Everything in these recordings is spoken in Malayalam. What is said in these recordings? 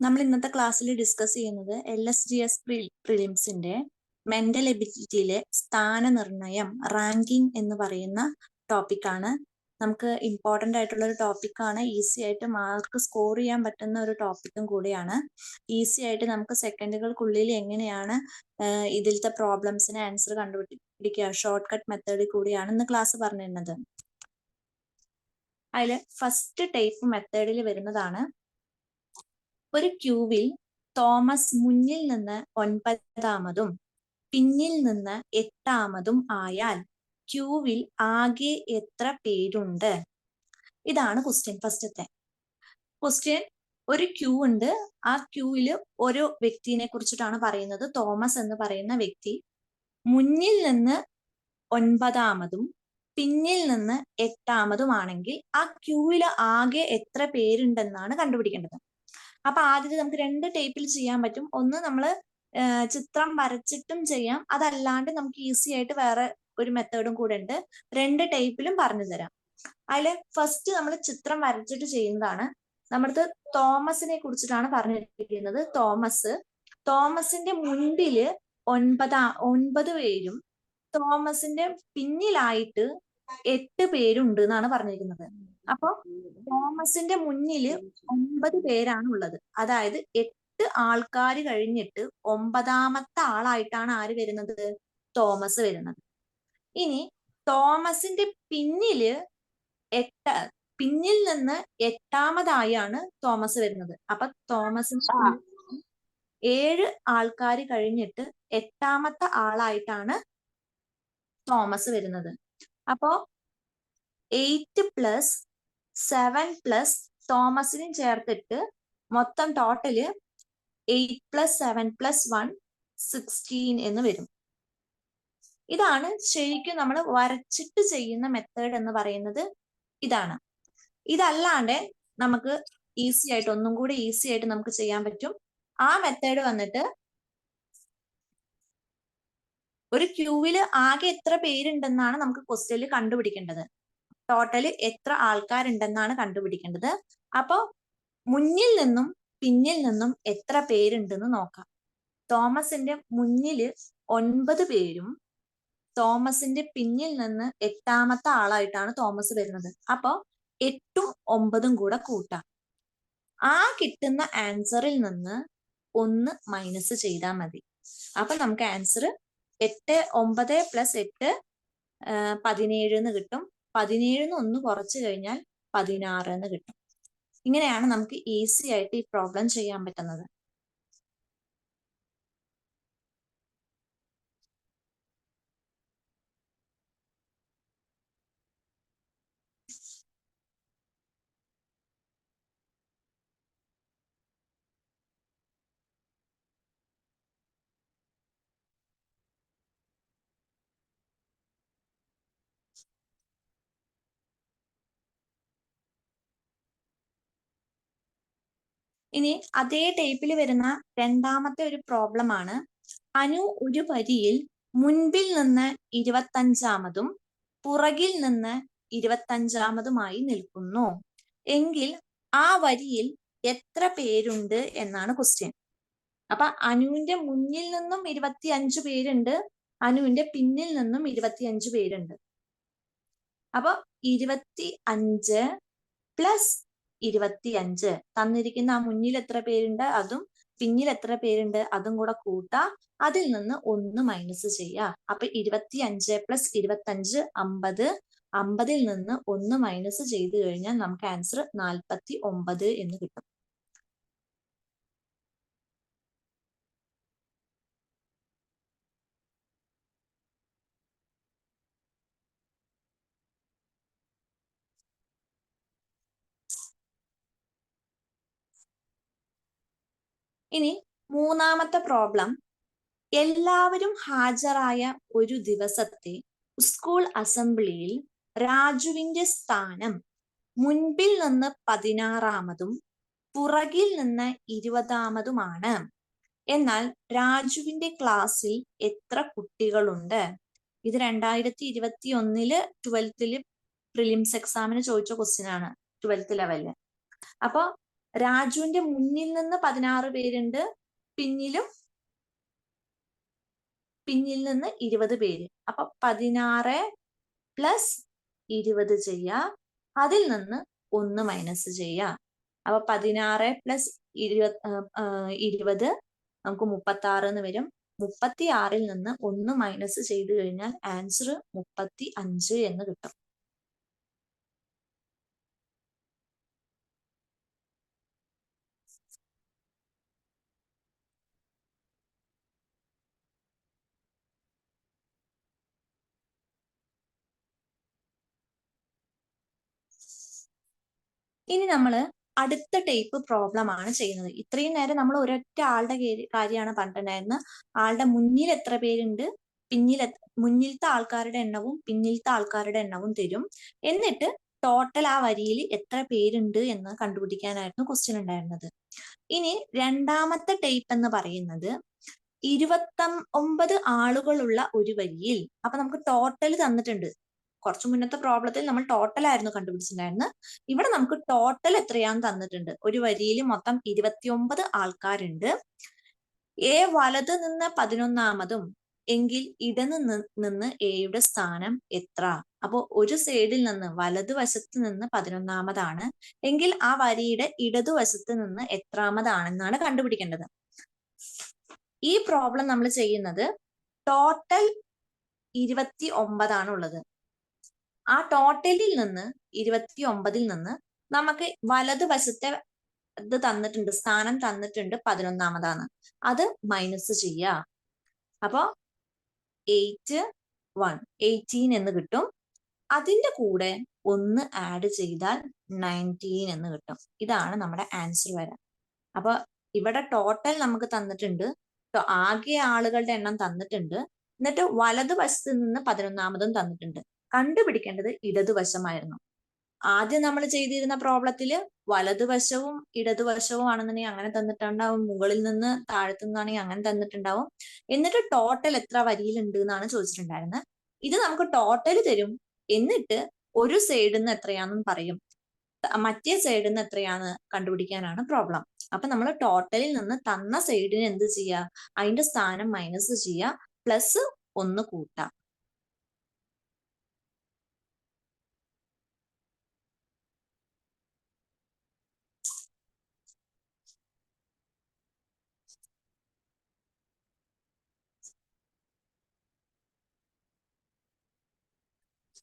നമ്മൾ ഇന്നത്തെ ക്ലാസ്സിൽ ഡിസ്കസ് ചെയ്യുന്നത് LSGS പ്രിലിംസിന്റെ മെന്റൽ എബിലിറ്റിയിലെ സ്ഥാനനിർണയം റാങ്കിങ് എന്ന് പറയുന്ന ടോപ്പിക്കാണ്. നമുക്ക് ഇമ്പോർട്ടൻ്റ് ആയിട്ടുള്ള ഒരു ടോപ്പിക്കാണ്. ഈസി ആയിട്ട് മാർക്ക് സ്കോർ ചെയ്യാൻ പറ്റുന്ന ഒരു ടോപ്പിക്കും കൂടിയാണ്. ഈസി ആയിട്ട് നമുക്ക് സെക്കൻഡുകൾക്കുള്ളിൽ എങ്ങനെയാണ് ഇതിലത്തെ പ്രോബ്ലംസിന് ആൻസർ കണ്ടുപിടിക്കുക, ഷോർട്ട് കട്ട് മെത്തേഡിൽ കൂടിയാണ് ഇന്ന് ക്ലാസ് പറഞ്ഞിരുന്നത്. അതിൽ ഫസ്റ്റ് ടൈപ്പ് മെത്തേഡിൽ വരുന്നതാണ്, ഒരു ക്യൂവിൽ തോമസ് മുന്നിൽ നിന്ന് 9ാമതും പിന്നിൽ നിന്ന് 8ാമതും ആയാൽ ക്യൂവിൽ ആകെ എത്ര പേരുണ്ട്? ഇതാണ് ക്വസ്റ്റ്യൻ. ഫസ്റ്റത്തെ ക്വസ്റ്റ്യൻ, ഒരു ക്യൂ ഉണ്ട്. ആ ക്യൂവില് ഒരു വ്യക്തിനെ കുറിച്ചിട്ടാണ് പറയുന്നത്. തോമസ് എന്ന് പറയുന്ന വ്യക്തി മുന്നിൽ നിന്ന് 9ാമതും പിന്നിൽ നിന്ന് 8ാമതും ആണെങ്കിൽ ആ ക്യൂവിൽ ആകെ എത്ര പേരുണ്ടെന്നാണ് കണ്ടുപിടിക്കേണ്ടത്. അപ്പൊ ആദ്യത്തെ നമുക്ക് രണ്ട് ടൈപ്പിൽ ചെയ്യാൻ പറ്റും. ഒന്ന് നമ്മൾ ചിത്രം വരച്ചിട്ടും ചെയ്യാം, അതല്ലാണ്ട് നമുക്ക് ഈസി ആയിട്ട് വേറെ ഒരു മെത്തേഡും കൂടെ ഉണ്ട്. രണ്ട് ടൈപ്പിലും പറഞ്ഞു തരാം. അതില് ഫസ്റ്റ് നമ്മൾ ചിത്രം വരച്ചിട്ട് ചെയ്യുന്നതാണ്. നമ്മുടെ തോമസിനെ കുറിച്ചിട്ടാണ് പറഞ്ഞിരിക്കുന്നത്. തോമസിന്റെ മുൻപില് 9 പേരും തോമസിന്റെ പിന്നിലായിട്ട് 8 പേരുണ്ട് എന്നാണ് പറഞ്ഞിരിക്കുന്നത്. അപ്പൊ തോമസിന്റെ മുന്നില് 9 പേരാണ് ഉള്ളത്. അതായത് 8 ആൾക്കാർ കഴിഞ്ഞിട്ട് 9ാമത്തെ ആളായിട്ടാണ് ആര് വരുന്നത്? തോമസ് വരുന്നത്. ഇനി തോമസിന്റെ പിന്നിൽ നിന്ന് 8ാമതായാണ് തോമസ് വരുന്നത്. അപ്പൊ തോമസിന്റെ 7 ആൾക്കാർ കഴിഞ്ഞിട്ട് 8ാമത്തെ ആളായിട്ടാണ് തോമസ് വരുന്നത്. അപ്പോ 8 + 7 + തോമസിനും ചേർത്തിട്ട് മൊത്തം ടോട്ടല് 8 + 7 + 1 16 എന്ന് വരും. ഇതാണ് ശരിക്കും നമ്മൾ വരച്ചിട്ട് ചെയ്യുന്ന മെത്തേഡ് എന്ന് പറയുന്നത്. ഇതാണ്. ഇതല്ലാണ്ട് നമുക്ക് ഈസി ആയിട്ട്, ഒന്നും കൂടി ഈസി ആയിട്ട് നമുക്ക് ചെയ്യാൻ പറ്റും. ആ മെത്തേഡ് വന്നിട്ട്, ഒരു ക്യൂവില് ആകെ എത്ര പേരുണ്ടെന്നാണ് നമുക്ക് ക്വസ്റ്റ്യനിൽ കണ്ടുപിടിക്കേണ്ടത്. ടോട്ടല് എത്ര ആൾക്കാരുണ്ടെന്നാണ് കണ്ടുപിടിക്കേണ്ടത്. അപ്പൊ മുന്നിൽ നിന്നും പിന്നിൽ നിന്നും എത്ര പേരുണ്ടെന്ന് നോക്കാം. തോമസിന്റെ മുന്നില് 9 പേരും തോമസിന്റെ പിന്നിൽ നിന്ന് 8ാമത്തെ ആളായിട്ടാണ് തോമസ് വരുന്നത്. അപ്പൊ 8ഉം 9ഉം കൂടെ കൂട്ടാം. ആ കിട്ടുന്ന ആൻസറിൽ നിന്ന് 1 മൈനസ് ചെയ്താൽ മതി. അപ്പൊ നമുക്ക് ആൻസർ 8 9 + 8 17 എന്ന് കിട്ടും. 17 1 കുറച്ച് കഴിഞ്ഞാൽ 16 എന്ന് കിട്ടും. ഇങ്ങനെയാണ് നമുക്ക് ഈസി ആയിട്ട് ഈ പ്രോബ്ലം ചെയ്യാൻ പറ്റുന്നത്. ഇനി അതേ ടൈപ്പിൽ വരുന്ന രണ്ടാമത്തെ ഒരു പ്രോബ്ലം ആണ്. അനു ഒരു വരിയിൽ മുൻപിൽ നിന്ന് 25ാമതും പുറകിൽ നിന്ന് 25ാമതുമായി നിൽക്കുന്നു എങ്കിൽ ആ വരിയിൽ എത്ര പേരുണ്ട് എന്നാണ് ക്വസ്റ്റ്യൻ. അപ്പൊ അനുവിന്റെ മുന്നിൽ നിന്നും 25 പേരുണ്ട്, അനുവിന്റെ പിന്നിൽ നിന്നും 25 പേരുണ്ട്. അപ്പൊ 25 + 25 തന്നിരിക്കുന്ന ആ മുന്നിൽ എത്ര പേരുണ്ട് അതും പിന്നിൽ എത്ര പേരുണ്ട് അതും കൂടെ കൂട്ടാ, അതിൽ നിന്ന് 1 മൈനസ് ചെയ്യാ. അപ്പൊ 25 + 25 50, 50ൽ നിന്ന് 1 മൈനസ് ചെയ്ത് കഴിഞ്ഞാൽ നമുക്ക് ആൻസർ 49 എന്ന് കിട്ടും. ഇനി മൂന്നാമത്തെ പ്രോബ്ലം, എല്ലാവരും ഹാജരായ ഒരു ദിവസത്തെ സ്കൂൾ അസംബ്ലിയിൽ രാജുവിന്റെ സ്ഥാനം മുൻപിൽ നിന്ന് 16ാമതും പുറകിൽ നിന്ന് 20ാമതുമാണ്. എന്നാൽ രാജുവിന്റെ ക്ലാസ്സിൽ എത്ര കുട്ടികളുണ്ട്? ഇത് 2021 12th പ്രിലിംസ് എക്സാമിന് ചോദിച്ച ക്വസ്റ്റ്യൻ ആണ്, 12th ലെവലില്. അപ്പൊ രാജുവിന്റെ മുന്നിൽ നിന്ന് 16 പേരുണ്ട്, പിന്നിൽ നിന്ന് 20 പേര്. അപ്പൊ 16 പ്ലസ് 20 ചെയ്യുക, അതിൽ നിന്ന് 1 മൈനസ് ചെയ്യുക. അപ്പൊ 16 പ്ലസ് 20 നമുക്ക് 36 എന്ന് വരും. 36 നിന്ന് 1 മൈനസ് ചെയ്ത് കഴിഞ്ഞാൽ ആൻസർ 35 എന്ന് കിട്ടും. ഇനി നമ്മൾ അടുത്ത ടൈപ്പ് പ്രോബ്ലം ആണ് ചെയ്യുന്നത്. ഇത്രയും നേരം നമ്മൾ ഒരൊറ്റ ആളുടെ കാര്യമാണ് പറഞ്ഞിട്ടുണ്ടായിരുന്നത്. ആളുടെ മുന്നിൽ എത്ര പേരുണ്ട്, മുന്നിലത്തെ ആൾക്കാരുടെ എണ്ണവും പിന്നിലത്തെ ആൾക്കാരുടെ എണ്ണവും തരും. എന്നിട്ട് ടോട്ടൽ ആ വരിയിൽ എത്ര പേരുണ്ട് എന്ന് കണ്ടുപിടിക്കാനായിരുന്നു ക്വസ്റ്റ്യൻ ഉണ്ടായിരുന്നത്. ഇനി രണ്ടാമത്തെ ടൈപ്പ് എന്ന് പറയുന്നത് 29 ആളുകളുള്ള ഒരു വരിയിൽ. അപ്പൊ നമുക്ക് ടോട്ടൽ തന്നിട്ടുണ്ട്. കുറച്ചു മുന്നത്തെ പ്രോബ്ലത്തിൽ നമ്മൾ ടോട്ടൽ ആയിരുന്നു കണ്ടുപിടിച്ചിട്ടുണ്ടായിരുന്നത്. ഇവിടെ നമുക്ക് ടോട്ടൽ എത്രയാന്ന് തന്നിട്ടുണ്ട്. ഒരു വരിയിൽ മൊത്തം 29 ആൾക്കാരുണ്ട്. എ വലത് നിന്ന് 11-മതും എങ്കിൽ ഇടത് നിന്ന് എയുടെ സ്ഥാനം എത്ര? അപ്പോ ഒരു സൈഡിൽ നിന്ന് വലതുവശത്ത് നിന്ന് 11-മതാണ് എങ്കിൽ ആ വരിയുടെ ഇടതുവശത്ത് നിന്ന് എത്രാമതാണെന്നാണ് കണ്ടുപിടിക്കേണ്ടത്. ഈ പ്രോബ്ലം നമ്മൾ ചെയ്യുന്നത് ടോട്ടൽ 29 ആണുള്ളത്. ആ ടോട്ടലിൽ നിന്ന് 29-ൽ നിന്ന് നമുക്ക് വലതുവശത്തെ ഇത് തന്നിട്ടുണ്ട്, സ്ഥാനം തന്നിട്ടുണ്ട് 11-മതാണ്. അത് മൈനസ് ചെയ്യുക. അപ്പോ 18 എന്ന് കിട്ടും. അതിന്റെ കൂടെ 1 ആഡ് ചെയ്താൽ 19 എന്ന് കിട്ടും. ഇതാണ് നമ്മുടെ ആൻസർ വരാൻ. അപ്പൊ ഇവിടെ ടോട്ടൽ നമുക്ക് തന്നിട്ടുണ്ട്, ആകെ ആളുകളുടെ എണ്ണം തന്നിട്ടുണ്ട്, എന്നിട്ട് വലതുവശത്ത് നിന്ന് 11-മതും തന്നിട്ടുണ്ട്. കണ്ടുപിടിക്കേണ്ടത് ഇടതുവശമായിരുന്നു. ആദ്യം നമ്മൾ ചെയ്തിരുന്ന പ്രോബ്ലത്തില് വലതുവശവും ഇടതുവശവും ആണെന്നുണ്ടെങ്കിൽ അങ്ങനെ തന്നിട്ടുണ്ടാവും, മുകളിൽ നിന്ന് താഴത്തു നിന്നാണെങ്കിൽ അങ്ങനെ തന്നിട്ടുണ്ടാവും. എന്നിട്ട് ടോട്ടൽ എത്ര വരിയിലുണ്ട് എന്നാണ് ചോദിച്ചിട്ടുണ്ടായിരുന്നത്. ഇത് നമുക്ക് ടോട്ടൽ തരും, എന്നിട്ട് ഒരു സൈഡിൽ നിന്ന് എത്രയാണെന്ന് പറയും, മറ്റേ സൈഡിൽ നിന്ന് എത്രയാന്ന് കണ്ടുപിടിക്കാനാണ് പ്രോബ്ലം. അപ്പൊ നമ്മൾ ടോട്ടലിൽ നിന്ന് തന്ന സൈഡിന് എന്ത് ചെയ്യുക, അതിന്റെ സ്ഥാനം മൈനസ് ചെയ്യുക, പ്ലസ് 1 കൂട്ടാം.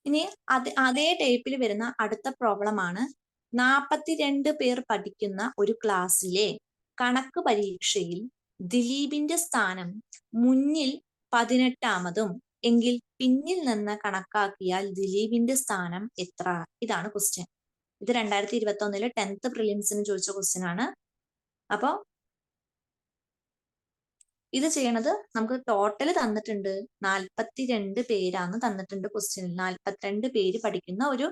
ഇനി അതേ ടൈപ്പിൽ വരുന്ന അടുത്ത പ്രോബ്ലം ആണ്. 42 പേർ പഠിക്കുന്ന ഒരു ക്ലാസ്സിലെ കണക്ക് പരീക്ഷയിൽ ദിലീപിന്റെ സ്ഥാനം മുന്നിൽ 18-മതും എങ്കിൽ പിന്നിൽ നിന്ന് കണക്കാക്കിയാൽ ദിലീപിന്റെ സ്ഥാനം എത്ര? ഇതാണ് ക്വസ്റ്റ്യൻ. ഇത് 2021 10th പ്രിലിംസിന് ചോദിച്ച ക്വസ്റ്റ്യൻ ആണ്. അപ്പോ ഇത് ചെയ്യണത് നമുക്ക് ടോട്ടൽ തന്നിട്ടുണ്ട് 42 പേരാന്ന് തന്നിട്ടുണ്ട് ക്വസ്റ്റ്യനിൽ. 42 പേര് പഠിക്കുന്ന ഒരു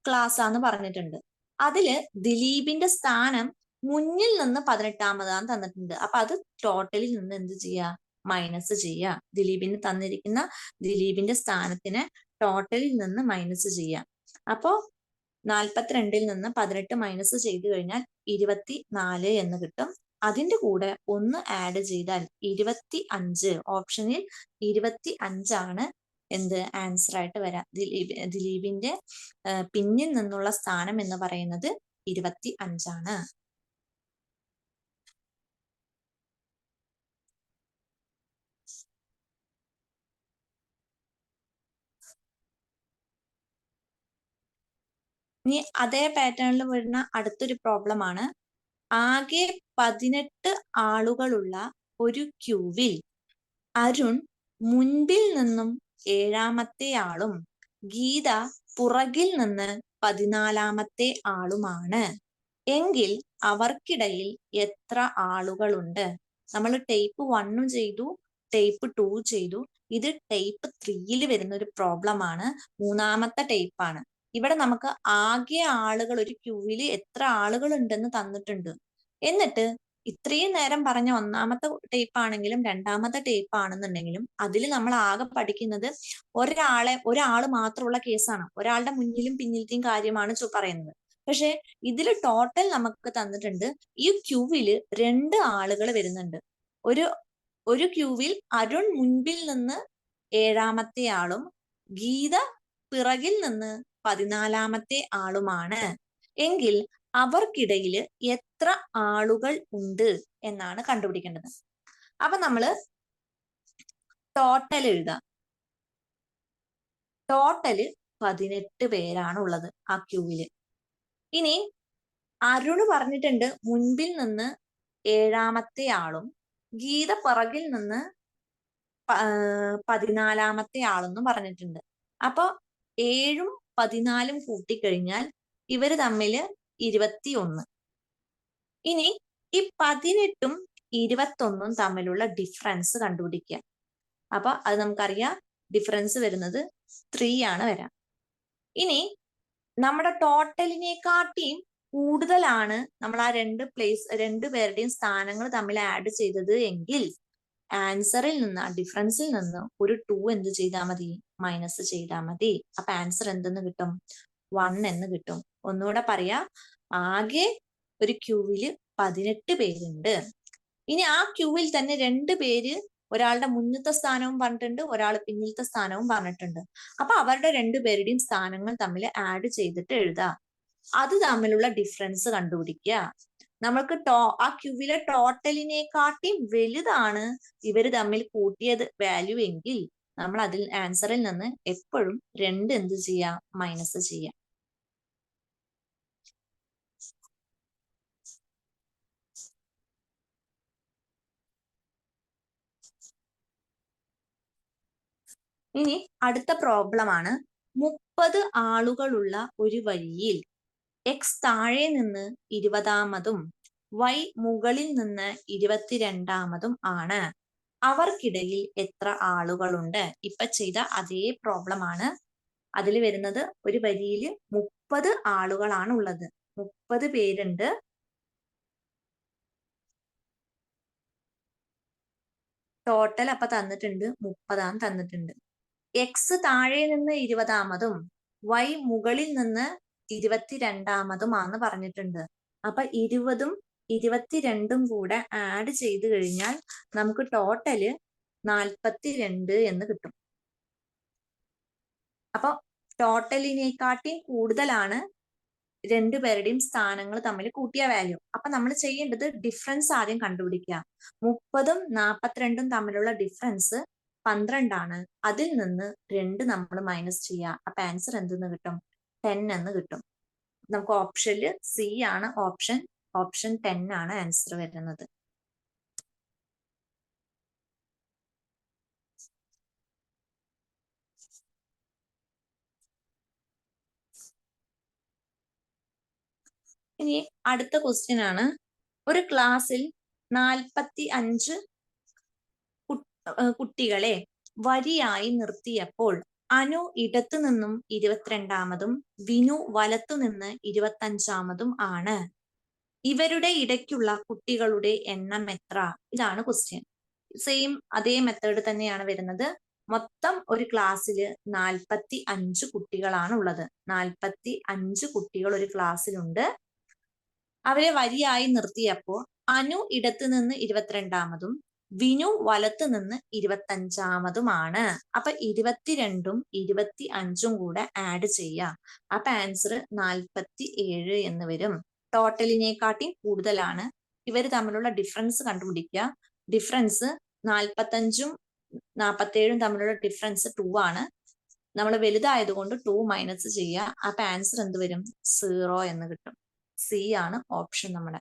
ക്ലാസ് ആന്ന് പറഞ്ഞിട്ടുണ്ട്. അതില് ദിലീപിന്റെ സ്ഥാനം മുന്നിൽ നിന്ന് 18-മതാന്ന് തന്നിട്ടുണ്ട്. അപ്പൊ അത് ടോട്ടലിൽ നിന്ന് എന്ത് ചെയ്യുക, മൈനസ് ചെയ്യുക. ദിലീപിന്റെ സ്ഥാനത്തിന് ടോട്ടലിൽ നിന്ന് മൈനസ് ചെയ്യുക. അപ്പോ 42-ൽ നിന്ന് 18 മൈനസ് ചെയ്ത് കഴിഞ്ഞാൽ 24 എന്ന് കിട്ടും. അതിന്റെ കൂടെ 1 ആഡ് ചെയ്താൽ 25. ഓപ്ഷനിൽ 25 ആണ് എന്ത് ആൻസർ ആയിട്ട് വരാം. ദിലീപിന്റെ പിന്നിൽ നിന്നുള്ള സ്ഥാനം എന്ന് പറയുന്നത് 25 ആണ്. ഇനി അതേ പാറ്റേണിൽ വരുന്ന അടുത്തൊരു പ്രോബ്ലം ആണ്. ആകെ 18 ആളുകളുള്ള ഒരു ക്യൂവിൽ അരുൺ മുൻപിൽ നിന്നും 7-മത്തെ ആളും ഗീത പുറകിൽ നിന്ന് 14-മത്തെ ആളുമാണ് എങ്കിൽ അവർക്കിടയിൽ എത്ര ആളുകളുണ്ട്? നമ്മൾ ടൈപ്പ് 1 ചെയ്തു, ടൈപ്പ് 2 ചെയ്തു. ഇത് ടൈപ്പ് 3-ൽ വരുന്ന ഒരു പ്രോബ്ലം ആണ്. 3-മത്തെ ടൈപ്പ് ആണ്. ഇവിടെ നമുക്ക് ആകെ ആളുകൾ ഒരു ക്യൂവിൽ എത്ര ആളുകൾ ഉണ്ടെന്ന് തന്നിട്ടുണ്ട്. എന്നിട്ട് ഇത്രയും നേരം പറഞ്ഞ 1-മത്തെ ടൈപ്പ് ആണെങ്കിലും 2-മത്തെ ടൈപ്പ് ആണെന്നുണ്ടെങ്കിലും അതിൽ നമ്മൾ ആകെ പഠിക്കുന്നത് ഒരാള് മാത്രമുള്ള കേസാണ്. ഒരാളുടെ മുന്നിലും പിന്നിലത്തെയും കാര്യമാണ് പറയുന്നത്. പക്ഷെ ഇതിൽ ടോട്ടൽ നമുക്ക് തന്നിട്ടുണ്ട് ഈ ക്യൂവിൽ 2 ആളുകൾ വരുന്നുണ്ട്. ഒരു ക്യൂവിൽ അരുൺ മുൻപിൽ നിന്ന് 7-ാമത്തെ ആളും ഗീത പിറകിൽ നിന്ന് 14-ാമത്തെ ആളുമാണ് എങ്കിൽ അവർക്കിടയിൽ എത്ര ആളുകൾ ഉണ്ട് എന്നാണ് കണ്ടുപിടിക്കേണ്ടത്. അപ്പൊ നമ്മള് ടോട്ടൽ എഴുതാം. ടോട്ടല് 18 പേരാണ് ഉള്ളത് ആ ക്യൂവില്. ഇനി അരുണ് പറഞ്ഞിട്ടുണ്ട് മുൻപിൽ നിന്ന് 7-ാമത്തെ ആളും ഗീത പിറകിൽ നിന്ന് 14-ാമത്തെ ആളെന്നും പറഞ്ഞിട്ടുണ്ട്. അപ്പൊ 7ഉം 14ഉം കൂട്ടിക്കഴിഞ്ഞാൽ ഇവര് തമ്മില് 21. ഇനി ഈ 18ഉം 21ഉം തമ്മിലുള്ള ഡിഫറൻസ് കണ്ടുപിടിക്കുക. അപ്പൊ അത് നമുക്കറിയാം, ഡിഫറൻസ് വരുന്നത് 3 ആണ് വരാം. ഇനി നമ്മുടെ ടോട്ടലിനെക്കാട്ടിയും കൂടുതലാണ് നമ്മൾ ആ രണ്ടു പേരുടെയും സ്ഥാനങ്ങൾ തമ്മിൽ ആഡ് ചെയ്തത് എങ്കിൽ ആൻസറിൽ നിന്ന്, ആ ഡിഫറൻസിൽ നിന്ന് ഒരു 2 എന്ത് ചെയ്താൽ മതി? മൈനസ് ചെയ്താൽ മതി. അപ്പൊ ആൻസർ എന്തെന്ന് കിട്ടും? 1 എന്ന് കിട്ടും. ഒന്നുകൂടെ പറയാ, ആകെ ഒരു ക്യൂവില് 18 പേരുണ്ട്. ഇനി ആ ക്യൂവിൽ തന്നെ 2 പേര്, ഒരാളുടെ മുന്നത്തെ സ്ഥാനവും പറഞ്ഞിട്ടുണ്ട്, ഒരാൾ പിന്നിലത്തെ സ്ഥാനവും പറഞ്ഞിട്ടുണ്ട്. അപ്പൊ അവരുടെ 2 പേരുടെയും സ്ഥാനങ്ങൾ തമ്മിൽ ആഡ് ചെയ്തിട്ട് എഴുതാം. അത് തമ്മിലുള്ള ഡിഫറൻസ് കണ്ടുപിടിക്കുക. നമ്മൾക്ക് ആ ക്യൂവിലെ ടോട്ടലിനെക്കാട്ടി വലുതാണ് ഇവര് തമ്മിൽ കൂട്ടിയത് വാല്യൂ എങ്കിൽ നമ്മൾ അതിൽ ആൻസറിൽ നിന്ന് എപ്പോഴും 2 എന്ത് ചെയ്യാം? മൈനസ് ചെയ്യാം. ഇനി അടുത്ത പ്രോബ്ലം ആണ്. 30 ആളുകളുള്ള ഒരു വരിയിൽ എക്സ് താഴെ നിന്ന് 20-ാമതും വൈ മുകളിൽ നിന്ന് 22-ാമതും ആണ്. അവർക്കിടയിൽ എത്ര ആളുകളുണ്ട്? ഇപ്പൊ ചെയ്ത അതേ പ്രോബ്ലം ആണ്. അതിൽ വരുന്നത് ഒരു വരിയിൽ 30 ആളുകളാണ് ഉള്ളത്. 30 പേരുണ്ട്. ടോട്ടൽ അപ്പൊ തന്നിട്ടുണ്ട് 30 തന്നിട്ടുണ്ട്. എക്സ് താഴെ നിന്ന് 20-ാമതും വൈ മുകളിൽ നിന്ന് 22-ാമതുമാണെന്ന് പറഞ്ഞിട്ടുണ്ട്. അപ്പൊ 20ഉം 22ഉം കൂടെ ആഡ് ചെയ്ത് കഴിഞ്ഞാൽ നമുക്ക് ടോട്ടല് 42 എന്ന് കിട്ടും. അപ്പൊ ടോട്ടലിനെക്കാട്ടി കൂടുതലാണ് 2 പേരുടെയും സ്ഥാനങ്ങൾ തമ്മിൽ കൂട്ടിയ വാല്യൂ. അപ്പൊ നമ്മൾ ചെയ്യേണ്ടത് ഡിഫറൻസ് ആദ്യം കണ്ടുപിടിക്കുക. 30ഉം 42ഉം തമ്മിലുള്ള ഡിഫറൻസ് 12 ആണ്. അതിൽ നിന്ന് 2 നമ്മൾ മൈനസ് ചെയ്യുക. അപ്പൊ ആൻസർ എന്തെന്ന് കിട്ടും? 10 എന്ന് കിട്ടും. നമുക്ക് ഓപ്ഷനിൽ സി ആണ് ഓപ്ഷൻ 10 ആണ് ആൻസർ വരുന്നത്. ഇനി അടുത്ത ക്വസ്റ്റ്യൻ ആണ്. ഒരു ക്ലാസ്സിൽ 45 കുട്ടികളെ വരിയായി നിർത്തിയപ്പോൾ അനു ഇടത്തു നിന്നും 22-ാമതും വിനു വലത്തു നിന്ന് 25-ാമതും ആണ്. ഇവരുടെ ഇടയ്ക്കുള്ള കുട്ടികളുടെ എണ്ണം എത്ര? ഇതാണ് ക്വസ്റ്റ്യൻ. സെയിം അതേ മെത്തേഡ് തന്നെയാണ് വരുന്നത്. മൊത്തം ഒരു ക്ലാസ്സിൽ 45 കുട്ടികളാണ് ഉള്ളത്. 45 കുട്ടികൾ ഒരു ക്ലാസ്സിലുണ്ട്. അവരെ വരിയായി നിർത്തിയപ്പോൾ അനു ഇടത്തു നിന്ന് 22-ാമതും വിനു വലത്ത് നിന്ന് 25-ാമതുമാണ്. അപ്പൊ 22ഉം 25ഉം കൂടെ ആഡ് ചെയ്യാം. അപ്പൊ ആൻസർ 47 എന്ന് വരും. ടോട്ടലിനെക്കാട്ടി കൂടുതലാണ്. ഇവർ തമ്മിലുള്ള ഡിഫറൻസ് കണ്ടുപിടിക്കുക. ഡിഫറൻസ് 45ഉം 47ഉം തമ്മിലുള്ള ഡിഫറൻസ് 2 ആണ്. നമ്മൾ വലുതായതുകൊണ്ട് 2 മൈനസ് ചെയ്യുക. അപ്പൊ ആൻസർ എന്ത് വരും? 0 എന്ന് കിട്ടും. സി ആണ് ഓപ്ഷൻ നമ്മുടെ.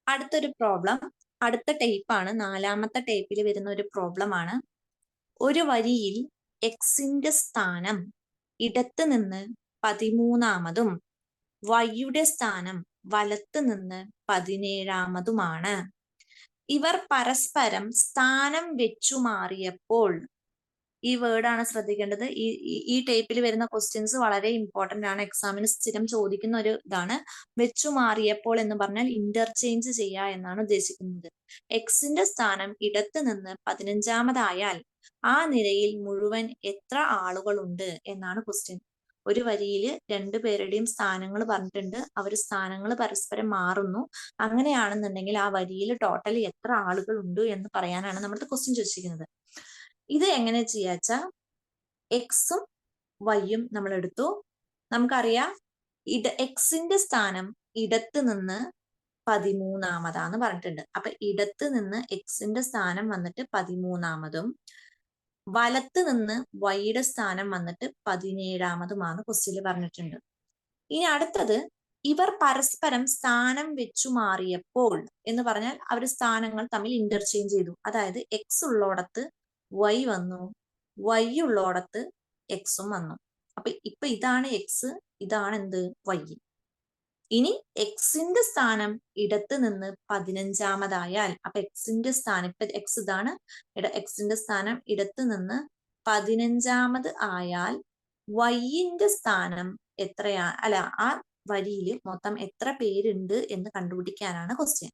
അടുത്തൊരു പ്രോബ്ലം, അടുത്ത ടൈപ്പാണ്, 4-ാമത്തെ ടൈപ്പിൽ വരുന്ന ഒരു പ്രോബ്ലം ആണ്. ഒരു വരിയിൽ എക്സിന്റെ സ്ഥാനം ഇടത്ത് നിന്ന് 13-ാമതും വൈയുടെ സ്ഥാനം വലത്ത് നിന്ന് 17-ാമതുമാണ്. ഇവർ പരസ്പരം സ്ഥാനം വെച്ചു മാറിയപ്പോൾ ഈ വേർഡാണ് ശ്രദ്ധിക്കേണ്ടത്. ഈ ടൈപ്പിൽ വരുന്ന ക്വസ്റ്റ്യൻസ് വളരെ ഇമ്പോർട്ടന്റ് ആണ്. എക്സാമിന് സ്ഥിരം ചോദിക്കുന്ന ഒരു ഇതാണ്. വെച്ചു മാറിയപ്പോൾ എന്ന് പറഞ്ഞാൽ ഇന്റർചേഞ്ച് ചെയ്യുക എന്നാണ് ഉദ്ദേശിക്കുന്നത്. എക്സിന്റെ സ്ഥാനം ഇടത്ത് നിന്ന് 15-മതായാൽ ആ നിരയിൽ മുഴുവൻ എത്ര ആളുകളുണ്ട് എന്നാണ് ക്വസ്റ്റ്യൻ. ഒരു വരിയിൽ രണ്ടുപേരുടെയും സ്ഥാനങ്ങൾ പറഞ്ഞിട്ടുണ്ട്. അവർ സ്ഥാനങ്ങൾ പരസ്പരം മാറുന്നു. അങ്ങനെയാണെന്നുണ്ടെങ്കിൽ ആ വരിയിൽ ടോട്ടൽ എത്ര ആളുകൾ ഉണ്ട് എന്ന് പറയാനാണ് നമ്മുടെ ക്വസ്റ്റ്യൻ ചോദിച്ചിരിക്കുന്നത്. ഇത് എങ്ങനെ ചെയ്യാച്ച എക്സും വൈയും നമ്മൾ എടുത്തു. നമുക്കറിയാം എക്സിന്റെ സ്ഥാനം ഇടത്ത് നിന്ന് 13-മതാന്ന് പറഞ്ഞിട്ടുണ്ട്. അപ്പൊ ഇടത്ത് നിന്ന് എക്സിന്റെ സ്ഥാനം വന്നിട്ട് 13-മതും വലത്ത് നിന്ന് വൈയുടെ സ്ഥാനം വന്നിട്ട് 17-മതുമാണ് ക്വസ്റ്റ്യനിൽ പറഞ്ഞിട്ടുണ്ട്. ഇനി അടുത്തത് ഇവർ പരസ്പരം സ്ഥാനം വെച്ചു മാറിയപ്പോൾ എന്ന് പറഞ്ഞാൽ അവർ സ്ഥാനങ്ങൾ തമ്മിൽ ഇന്റർചേഞ്ച് ചെയ്തു. അതായത് എക്സ് ഉള്ളോടത്ത് വൈ വന്നു, വൈ ഉള്ളോടത്ത് എക്സും വന്നു. അപ്പൊ ഇപ്പൊ ഇതാണ് എക്സ്, ഇതാണ് എന്ത് വൈ. ഇനി എക്സിന്റെ സ്ഥാനം ഇടത്ത് നിന്ന് 15-മതായാൽ അപ്പൊ എക്സിന്റെ സ്ഥാനം ഇപ്പൊ എക്സ് ഇതാണ്, എക്സിന്റെ സ്ഥാനം ഇടത്ത് നിന്ന് 15-മത് ആയാൽ വൈന്റെ സ്ഥാനം എത്രയാ ആ വരിയിൽ മൊത്തം എത്ര പേരുണ്ട് എന്ന് കണ്ടുപിടിക്കാനാണ് ക്വസ്റ്റ്യൻ.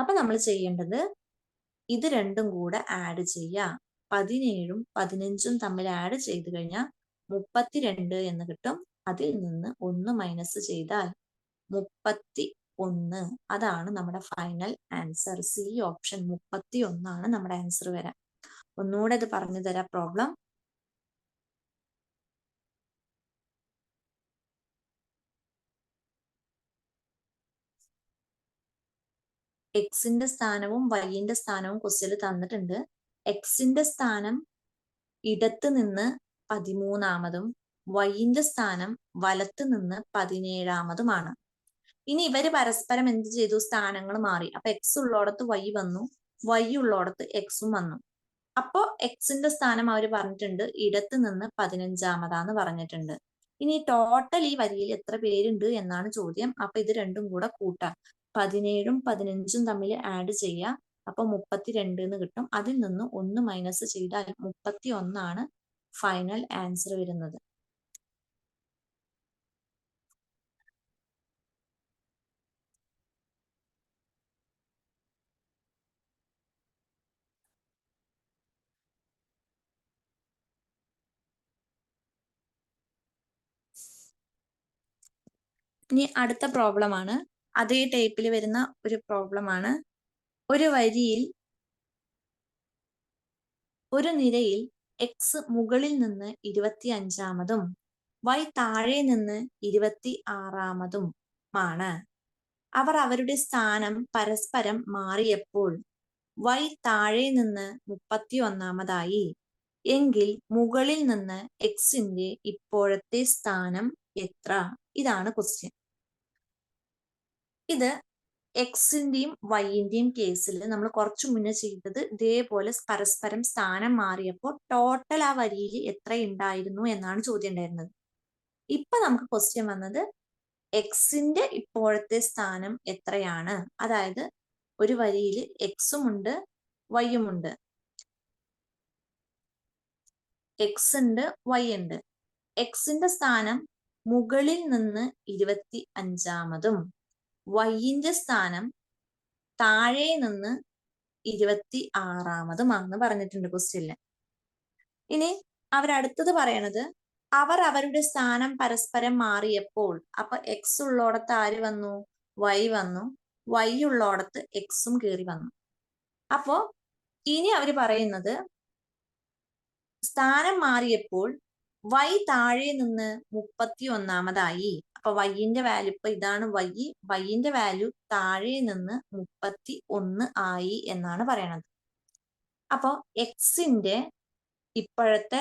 അപ്പൊ നമ്മൾ ചെയ്യേണ്ടത് ഇത് രണ്ടും കൂടെ ആഡ് ചെയ്യുക. 17ഉം 15ഉം തമ്മിൽ ആഡ് ചെയ്ത് കഴിഞ്ഞാൽ 32 എന്ന് കിട്ടും. അതിൽ നിന്ന് 1 മൈനസ് ചെയ്താൽ 31. അതാണ് നമ്മുടെ ഫൈനൽ ആൻസർ. സി ഓപ്ഷൻ 31 ആണ് നമ്മുടെ ആൻസർ വരാം. ഒന്നുകൂടെ ഇത് പറഞ്ഞു തരാം പ്രോബ്ലം. എക്സിന്റെ സ്ഥാനവും വൈന്റെ സ്ഥാനവും ക്വസ്റ്റ്യനിൽ തന്നിട്ടുണ്ട്. എക്സിന്റെ സ്ഥാനം ഇടത്ത് നിന്ന് 13-മതും വൈന്റെ സ്ഥാനം വലത്ത് നിന്ന് 17-മതുമാണ്. ഇനി ഇവര് പരസ്പരം എന്ത് ചെയ്തു? സ്ഥാനങ്ങൾ മാറി. അപ്പൊ എക്സ് ഉള്ളോടത്ത് വൈ വന്നു, വൈ ഉള്ളോടത്ത് എക്സും വന്നു. അപ്പോ എക്സിന്റെ സ്ഥാനം അവർ പറഞ്ഞിട്ടുണ്ട് ഇടത്ത് നിന്ന് 15-മതാന്ന് പറഞ്ഞിട്ടുണ്ട്. ഇനി ടോട്ടൽ ഈ വരിയിൽ എത്ര പേരുണ്ട് എന്നാണ് ചോദ്യം. അപ്പൊ ഇത് രണ്ടും കൂടെ കൂട്ടാം. 17ഉം 15ഉം തമ്മിൽ ആഡ് ചെയ്യാം. അപ്പൊ 32 എന്ന് കിട്ടും. അതിൽ നിന്ന് 1 മൈനസ് ചെയ്താൽ 31 ആണ് ഫൈനൽ ആൻസർ വരുന്നത്. ഇനി അടുത്ത പ്രോബ്ലം ആണ്. അതേ ടൈപ്പിൽ വരുന്ന ഒരു പ്രോബ്ലം ആണ്. ഒരു വരിയിൽ ഒരു നിരയിൽ എക്സ് മുകളിൽ നിന്ന് 25-മതും വൈ താഴെ നിന്ന് 26-മതുമാണ്. അവർ അവരുടെ സ്ഥാനം പരസ്പരം മാറിയപ്പോൾ വൈ താഴെ നിന്ന് 31-മതായി എങ്കിൽ മുകളിൽ നിന്ന് എക്സിന്റെ ഇപ്പോഴത്തെ സ്ഥാനം എത്ര? ഇതാണ് ക്വസ്റ്റ്യൻ. ഇത് എക്സിന്റെയും വൈന്റെയും കേസിൽ നമ്മൾ കുറച്ചു മുന്നേ ചെയ്തത് ഇതേപോലെ പരസ്പരം സ്ഥാനം മാറിയപ്പോൾ ടോട്ടൽ ആ വരിയിൽ എത്ര ഉണ്ടായിരുന്നു എന്നാണ് ചോദ്യം ഉണ്ടായിരുന്നത്. ഇപ്പൊ നമുക്ക് ക്വസ്റ്റ്യൻ വന്നത് എക്സിന്റെ ഇപ്പോഴത്തെ സ്ഥാനം എത്രയാണ്? അതായത് ഒരു വരിയിൽ എക്സും ഉണ്ട് വൈയും ഉണ്ട്. എക്സ് ഉണ്ട് വൈ ഉണ്ട്. എക്സിന്റെ സ്ഥാനം മുകളിൽ നിന്ന് 25-മതും വൈന്റെ സ്ഥാനം താഴെ നിന്ന് 26-മതുമാണെന്ന് പറഞ്ഞിട്ടുണ്ട് ക്വസ്റ്റ്യനില്. ഇനി അവരടുത്തത് പറയണത് അവർ അവരുടെ സ്ഥാനം പരസ്പരം മാറിയപ്പോൾ. അപ്പൊ എക്സ് ഉള്ളോടത്ത് ആര് വന്നു? വൈ വന്നു. വൈ ഉള്ളോടത്ത് എക്സും കയറി വന്നു. അപ്പോ ഇനി അവര് പറയുന്നത് സ്ഥാനം മാറിയപ്പോൾ വൈ താഴെ നിന്ന് 31-മതായി. അപ്പൊ വൈന്റെ വാല്യൂ ഇപ്പൊ ഇതാണ് വൈ. വൈന്റെ വാല്യൂ താഴെ നിന്ന് 31 ആയി എന്നാണ് പറയണത്. അപ്പൊ എക്സിന്റെ ഇപ്പോഴത്തെ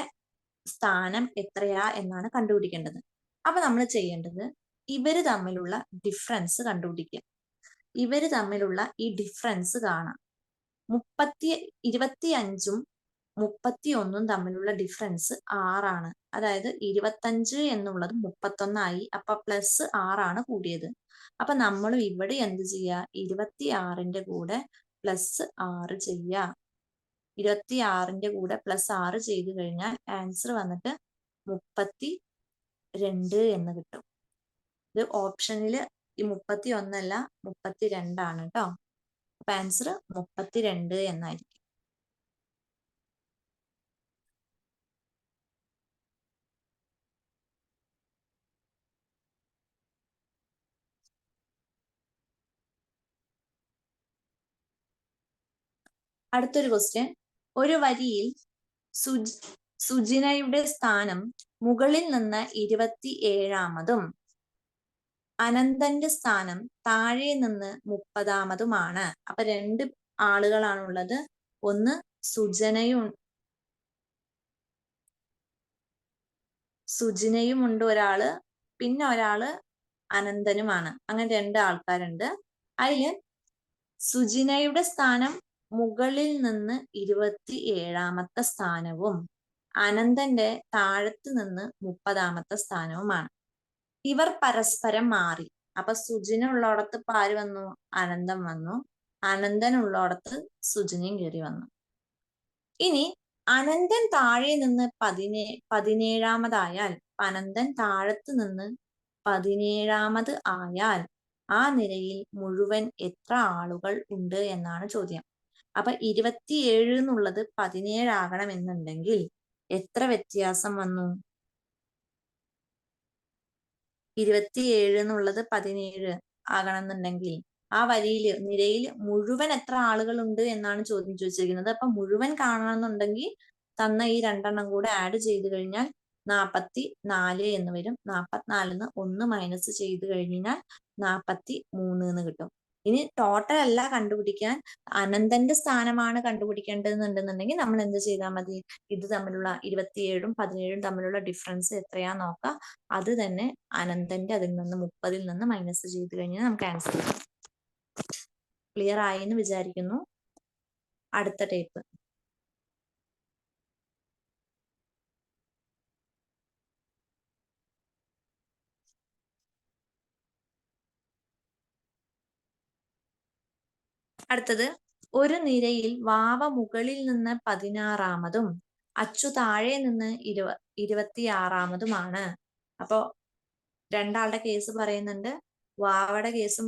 സ്ഥാനം എത്രയാ എന്നാണ് കണ്ടുപിടിക്കേണ്ടത്. അപ്പൊ നമ്മൾ ചെയ്യേണ്ടത് ഇവര് തമ്മിലുള്ള ഡിഫറൻസ് കണ്ടുപിടിക്കുക. ഇവര് തമ്മിലുള്ള ഈ ഡിഫറൻസ് കാണാം. 25ഉം 31ഉം തമ്മിലുള്ള ഡിഫറൻസ് 6ആണ്. അതായത് 25 എന്നുള്ളത് 31 ആയി. അപ്പൊ പ്ലസ് 6ആണ് കൂടിയത്. അപ്പൊ നമ്മൾ ഇവിടെ എന്ത് ചെയ്യുക? 26ന്റെ കൂടെ പ്ലസ് 6 ചെയ്യുക. 26ന്റെ കൂടെ +6 ചെയ്ത് കഴിഞ്ഞാൽ ആൻസർ വന്നിട്ട് 32 എന്ന് കിട്ടും. ഇത് ഓപ്ഷനിൽ ഈ 31 അല്ല 32 ആണ് കേട്ടോ. അപ്പൊ ആൻസർ 32 എന്നായിരിക്കും. അടുത്തൊരു ക്വസ്റ്റ്യൻ. ഒരു വരിയിൽ സുജിനയുടെ സ്ഥാനം മുകളിൽ നിന്ന് 27ാമതും അനന്തന്റെ സ്ഥാനം താഴെ നിന്ന് 30ാമതുമാണ്. അപ്പൊ രണ്ട് ആളുകളാണുള്ളത്. ഒന്ന് സുജിനയും ഉണ്ട് ഒരാള്, പിന്നെ ഒരാള് അനന്തനുമാണ്. അങ്ങനെ രണ്ട് ആൾക്കാരുണ്ട്. അതില് സുജിനയുടെ സ്ഥാനം മുകളിൽ നിന്ന് 27ാമത്തെ സ്ഥാനവും അനന്തന്റെ താഴത്ത് നിന്ന് 30ാമത്തെ സ്ഥാനവുമാണ്. ഇവർ പരസ്പരം മാറി. അപ്പൊ സുജിന ഉള്ളോടത്ത് ആര് വന്നു? അനന്തൻ വന്നു. അനന്തൻ ഉള്ളോടത്ത് സുജിനയും കയറി വന്നു. ഇനി അനന്തൻ താഴെ നിന്ന് 17ാമതായാൽ അനന്തൻ താഴത്ത് നിന്ന് 17ാമത് ആയാൽ ആ നിരയിൽ മുഴുവൻ എത്ര ആളുകൾ ഉണ്ട് എന്നാണ് ചോദ്യം. അപ്പൊ 27 എന്നുള്ളത് 17 ആകണമെന്നുണ്ടെങ്കിൽ എത്ര വ്യത്യാസം വന്നു? 27 എന്നുള്ളത് 17 ആകണമെന്നുണ്ടെങ്കിൽ ആ നിരയിൽ മുഴുവൻ എത്ര ആളുകൾ ഉണ്ട് എന്നാണ് ചോദ്യം ചോദിച്ചിരിക്കുന്നത്. അപ്പൊ മുഴുവൻ കാണണമെന്നുണ്ടെങ്കിൽ തന്ന ഈ രണ്ടെണ്ണം കൂടെ ആഡ് ചെയ്ത് കഴിഞ്ഞാൽ 44 എന്ന് വരും. 44ന്ന് 1 മൈനസ് ചെയ്ത് കഴിഞ്ഞാൽ 43 എന്ന് കിട്ടും. ഇനി ടോട്ടൽ അല്ല കണ്ടുപിടിക്കാൻ, അനന്തന്റെ സ്ഥാനമാണ് കണ്ടുപിടിക്കേണ്ടതെന്നുണ്ടെന്നുണ്ടെങ്കിൽ നമ്മൾ എന്ത് ചെയ്താൽ മതി? ഇത് തമ്മിലുള്ള 27ഉം 17ഉം തമ്മിലുള്ള ഡിഫറൻസ് എത്രയാ നോക്കാം. അത് തന്നെ അനന്തന്റെ അതിൽ നിന്ന് 30ൽ നിന്ന് മൈനസ് ചെയ്ത് കഴിഞ്ഞാൽ നമുക്ക് ആൻസർ കിട്ടും. ക്ലിയർ ആയി എന്ന് വിചാരിക്കുന്നു. അടുത്ത ടൈപ്പ്. അടുത്തത്, ഒരു നിരയിൽ വാവ മുകളിൽ നിന്ന് 16ാമതും അച്ചു താഴെ നിന്ന് 26ാമതുമാണ്. അപ്പോ രണ്ടാളുടെ കേസ് പറയുന്നുണ്ട്, വാവയുടെ കേസും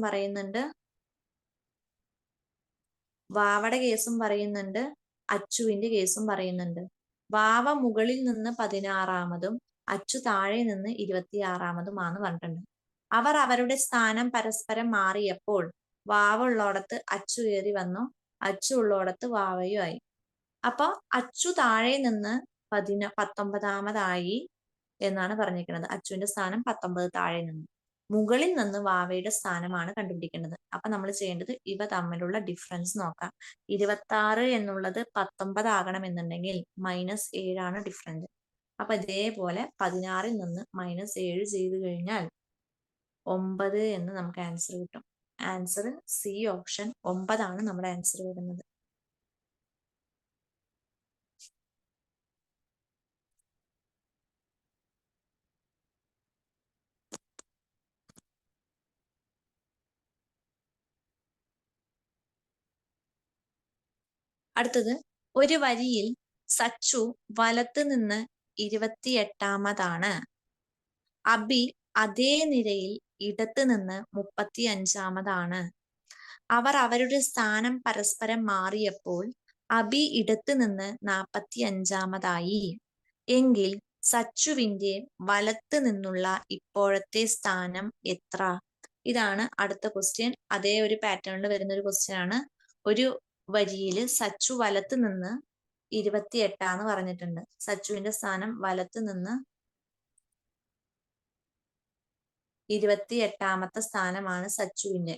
പറയുന്നുണ്ട്, അച്ചുവിന്റെ കേസും പറയുന്നുണ്ട്. വാവ മുകളിൽ നിന്ന് 16ാമതും അച്ചു താഴെ നിന്ന് 26ാമതുമാന്ന് പറഞ്ഞിട്ടുണ്ട്. അവർ അവരുടെ സ്ഥാനം പരസ്പരം മാറിയപ്പോൾ വാവ ഉള്ളോടത്ത് അച്ചു കയറി വന്നു, അച്ചു ഉള്ളോടത്ത് വാവയും ആയി. അപ്പൊ അച്ചു താഴെ നിന്ന് 19ാമതായി എന്നാണ് പറഞ്ഞിരിക്കുന്നത്. അച്ചുവിന്റെ സ്ഥാനം 19 താഴെ നിന്ന്. മുകളിൽ നിന്ന് വാവയുടെ സ്ഥാനമാണ് കണ്ടുപിടിക്കേണ്ടത്. അപ്പൊ നമ്മൾ ചെയ്യേണ്ടത് ഇവ തമ്മിലുള്ള ഡിഫറൻസ് നോക്കാം. 26 എന്നുള്ളത് 19 ആകണമെന്നുണ്ടെങ്കിൽ -7 ആണ് ഡിഫറൻസ്. അപ്പൊ ഇതേപോലെ 16ൽ നിന്ന് -7 ചെയ്ത് കഴിഞ്ഞാൽ 9 എന്ന് നമുക്ക് ആൻസർ കിട്ടും. ആൻസർ സി ഓപ്ഷൻ 9 ആണ് നമ്മുടെ ആൻസർ വരുന്നത്. അടുത്തത്, ഒരു വരിയിൽ സച്ചു വലത്ത് നിന്ന് 28ാമതാണ്. അബി അതേ നിരയിൽ ഇടത്ത് നിന്ന് 35ാമതാണ്. അവർ അവരുടെ സ്ഥാനം പരസ്പരം മാറിയപ്പോൾ അബി ഇടത്ത് നിന്ന് 45ാമതായി. എങ്കിൽ സച്ചുവിന്റെ വലത്ത് നിന്നുള്ള ഇപ്പോഴത്തെ സ്ഥാനം എത്ര? ഇതാണ് അടുത്ത ക്വസ്റ്റ്യൻ. അതേ ഒരു പാറ്റേണിൽ വരുന്ന ഒരു ക്വസ്റ്റ്യൻ ആണ്. ഒരു വരിയില് സച്ചു വലത്ത് നിന്ന് 28 പറഞ്ഞിട്ടുണ്ട്. സച്ചുവിന്റെ സ്ഥാനം വലത്ത് നിന്ന് 28ാമത്തെ സ്ഥാനമാണ് സച്ചുവിന്റെ.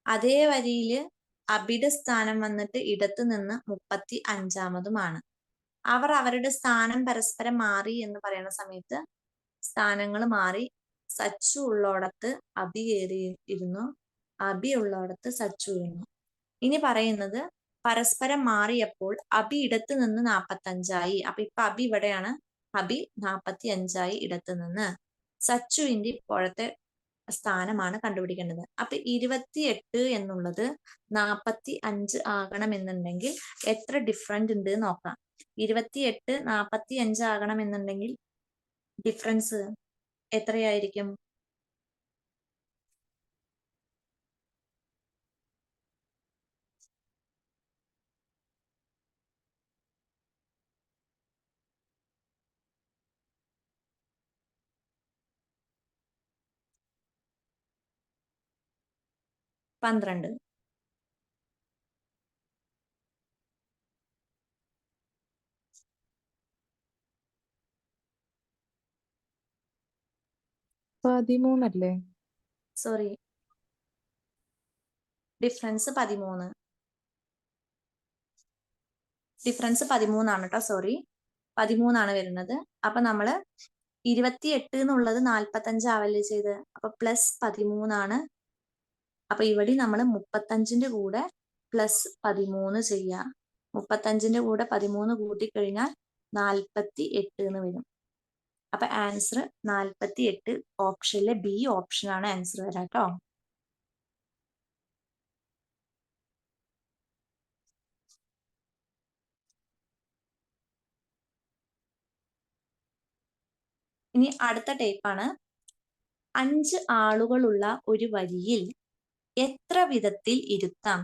അതേ വരിയില് അബിയുടെ സ്ഥാനം വന്നിട്ട് ഇടത്ത് നിന്ന് 35ാമതുമാണ്. അവർ അവരുടെ സ്ഥാനം പരസ്പരം മാറി എന്ന് പറയുന്ന സമയത്ത് സ്ഥാനങ്ങൾ മാറി. സച്ചു ഉള്ളോടത്ത് അബി കയറിയിരുന്നു, അബി ഉള്ളോടത്ത് സച്ചു ഇരുന്നു. ഇനി പറയുന്നത് പരസ്പരം മാറിയപ്പോൾ അബി ഇടത്ത് നിന്ന് 45ആയി. അപ്പൊ ഇപ്പൊ അബി ഇവിടെയാണ്, അബി 45ആയി ഇടത്ത് നിന്ന്. സച്ചുവിന്റെ ഇപ്പോഴത്തെ സ്ഥാനമാണ് കണ്ടുപിടിക്കേണ്ടത്. അപ്പൊ 28 എന്നുള്ളത് 45 ആകണമെന്നുണ്ടെങ്കിൽ എത്ര ഡിഫറൻറ്റ് ഉണ്ട് നോക്കാം. 28 45 ആകണമെന്നുണ്ടെങ്കിൽ ഡിഫറൻസ് എത്രയായിരിക്കും? പന്ത്രണ്ട്. പതിമൂന്നല്ലേ? Sorry, difference 13. ഡിഫറൻസ് 13 കേട്ടോ. സോറി, 13 വരുന്നത്. അപ്പൊ നമ്മള് 28 എന്നുള്ളത് 45 ആവല്ലേ ചെയ്ത്, അപ്പൊ പ്ലസ് 13. അപ്പൊ ഇവിടെ നമ്മൾ 35 കൂടെ പ്ലസ് 13 ചെയ്യാം. 35 കൂടെ 13 കൂട്ടിക്കഴിഞ്ഞാൽ 48 എന്ന് വരും. അപ്പൊ ആൻസർ 48. ഓപ്ഷനിലെ ബി ഓപ്ഷനാണ് ആൻസർ വരാം കേട്ടോ. ഇനി അടുത്ത ടൈപ്പാണ്. 5 ആളുകളുള്ള ഒരു വരിയിൽ എത്ര വിധത്തിൽ ഇരുത്താം?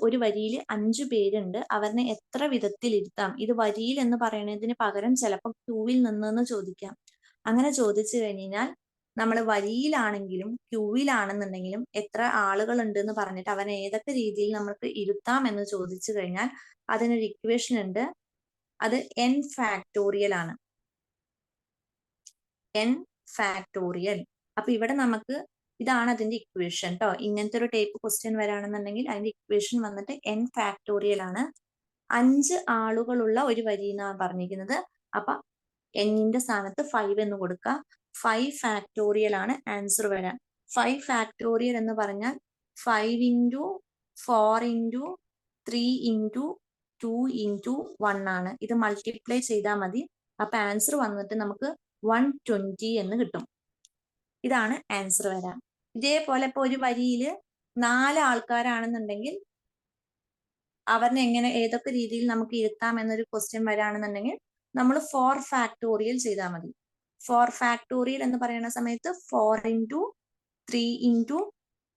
ഒരു വരിയിൽ 5 പേരുണ്ട്, അവരെ എത്ര വിധത്തിൽ ഇരുത്താം? ഇത് വരിയിൽ എന്ന് പറയുന്നതിന് പകരം ചിലപ്പോൾ ക്യൂവിൽ നിന്ന് ചോദിക്കാം. അങ്ങനെ ചോദിച്ചു കഴിഞ്ഞാൽ നമ്മൾ വരിയിലാണെങ്കിലും ക്യൂവിലാണെന്നുണ്ടെങ്കിലും എത്ര ആളുകൾ ഉണ്ട് എന്ന് പറഞ്ഞിട്ട് അവനെ ഏതൊക്കെ രീതിയിൽ നമുക്ക് ഇരുത്താം എന്ന് ചോദിച്ചു കഴിഞ്ഞാൽ അതിനൊരു ഇക്വേഷൻ ഉണ്ട്. അത് n ഫാക്ടോറിയൽ ആണ്. n factorial. അപ്പൊ ഇവിടെ നമുക്ക് ഇതാണ് അതിന്റെ ഇക്വേഷൻ കേട്ടോ. ഇങ്ങനത്തെ ഒരു ടൈപ്പ് ക്വസ്റ്റ്യൻ വരാണെന്നുണ്ടെങ്കിൽ അതിന്റെ ഇക്വേഷൻ വന്നിട്ട് n ഫാക്ടോറിയൽ ആണ്. 5 ആളുകളുള്ള ഒരു വരി എന്നാണ് പറഞ്ഞിരിക്കുന്നത്. അപ്പൊ എന്നിന്റെ സ്ഥാനത്ത് 5 എന്ന് കൊടുക്കുക. 5 ഫാക്ടോറിയൽ ആണ് ആൻസർ വരാൻ. 5 ഫാക്ടോറിയൽ എന്ന് പറഞ്ഞാൽ 5 ഇൻറ്റു 4 ഇൻറ്റു 3 ഇൻറ്റു 2 ഇൻറ്റു 1 ആണ്. ഇത് മൾട്ടിപ്ലൈ ചെയ്താൽ മതി. അപ്പൊ ആൻസർ വന്നിട്ട് നമുക്ക് 120 എന്ന് കിട്ടും. ഇതാണ് ആൻസർ വരാൻ. ഇതേപോലെ ഇപ്പൊ ഒരു വരിയിൽ 4 ആൾക്കാരാണെന്നുണ്ടെങ്കിൽ അവരെ എങ്ങനെ ഏതൊക്കെ രീതിയിൽ നമുക്ക് ഇരുത്താം എന്നൊരു ക്വസ്റ്റ്യൻ വരാണെന്നുണ്ടെങ്കിൽ നമ്മൾ 4 ഫാക്ടോറിയൽ ചെയ്താൽ മതി. 4 ഫാക്ടോറിയൽ എന്ന് പറയുന്ന സമയത്ത് 4 ഇൻറ്റു 3 ഇൻറ്റു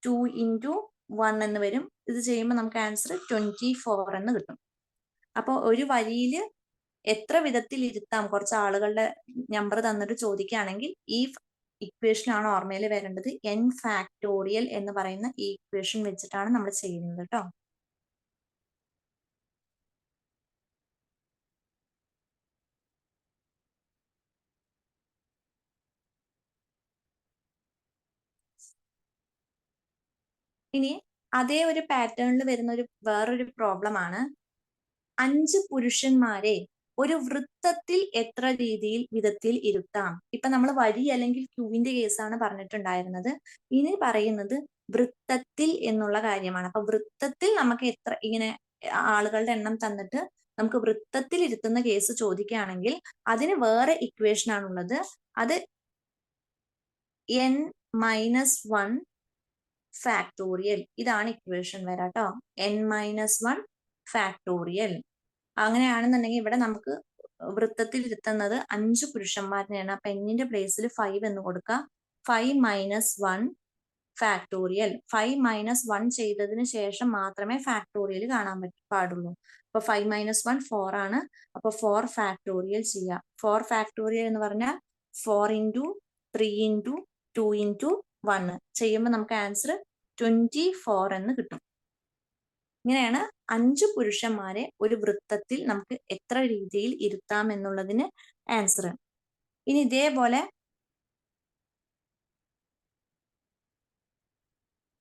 2 ഇൻറ്റു 1 എന്ന് വരും. ഇത് ചെയ്യുമ്പോൾ നമുക്ക് ആൻസർ 24 എന്ന് കിട്ടും. അപ്പോൾ ഒരു വരിയിൽ എത്ര വിധത്തിൽ ഇരുത്താം, കുറച്ച് ആളുകളുടെ നമ്പർ തന്നിട്ട് ചോദിക്കുകയാണെങ്കിൽ ഈ ഇക്വേഷനാണ് ഓർമ്മയിൽ വരേണ്ടത്. n ഫാക്ടോറിയൽ എന്ന് പറയുന്ന ഈ ഇക്വേഷൻ വെച്ചിട്ടാണ് നമ്മൾ ചെയ്യുന്നത് കേട്ടോ. ഇനി അതേ ഒരു പാറ്റേണിൽ വരുന്ന വേറൊരു പ്രോബ്ലം ആണ്. 5 പുരുഷന്മാരെ ഒരു വൃത്തത്തിൽ എത്ര വിധത്തിൽ ഇരുത്താം? ഇപ്പൊ നമ്മൾ വരി അല്ലെങ്കിൽ ക്യൂവിന്റെ കേസാണ് പറഞ്ഞിട്ടുണ്ടായിരുന്നത്. ഇനി പറയുന്നത് വൃത്തത്തിൽ എന്നുള്ള കാര്യമാണ്. അപ്പൊ വൃത്തത്തിൽ നമുക്ക് എത്ര ഇങ്ങനെ ആളുകളുടെ എണ്ണം തന്നിട്ട് നമുക്ക് വൃത്തത്തിൽ ഇരുത്തുന്ന കേസ് ചോദിക്കുകയാണെങ്കിൽ അതിന് വേറെ ഇക്വേഷൻ ആണുള്ളത്. അത് n-1 ഫാക്ടോറിയൽ. ഇതാണ് ഇക്വേഷൻ വരാട്ടോ. n-1 factorial. അങ്ങനെയാണെന്നുണ്ടെങ്കിൽ ഇവിടെ നമുക്ക് വൃത്തത്തിൽ ഇരുത്തുന്നത് 5 പുരുഷന്മാരെയാണ്. അപ്പൊ എന്നിന്റെ പ്ലേസിൽ 5 എന്ന് കൊടുക്കാം. 5-1 ഫാക്ടോറിയൽ. 5-1 ചെയ്തതിന് ശേഷം മാത്രമേ ഫാക്ടോറിയൽ കാണാൻ പാടുള്ളൂ. അപ്പൊ 5-1 4 ആണ്. അപ്പൊ 4 ഫാക്ടോറിയൽ ചെയ്യാം. 4 ഫാക്ടോറിയൽ എന്ന് പറഞ്ഞാൽ 4 ഇൻറ്റു 3 ഇൻറ്റു 2 ഇൻറ്റു 1 ചെയ്യുമ്പോൾ നമുക്ക് ആൻസർ 24 എന്ന് കിട്ടും. ഇങ്ങനെയാണ് 5 പുരുഷന്മാരെ ഒരു വൃത്തത്തിൽ നമുക്ക് എത്ര രീതിയിൽ ഇരുത്താം എന്നുള്ളതിന് ആൻസർ. ഇനി ഇതേപോലെ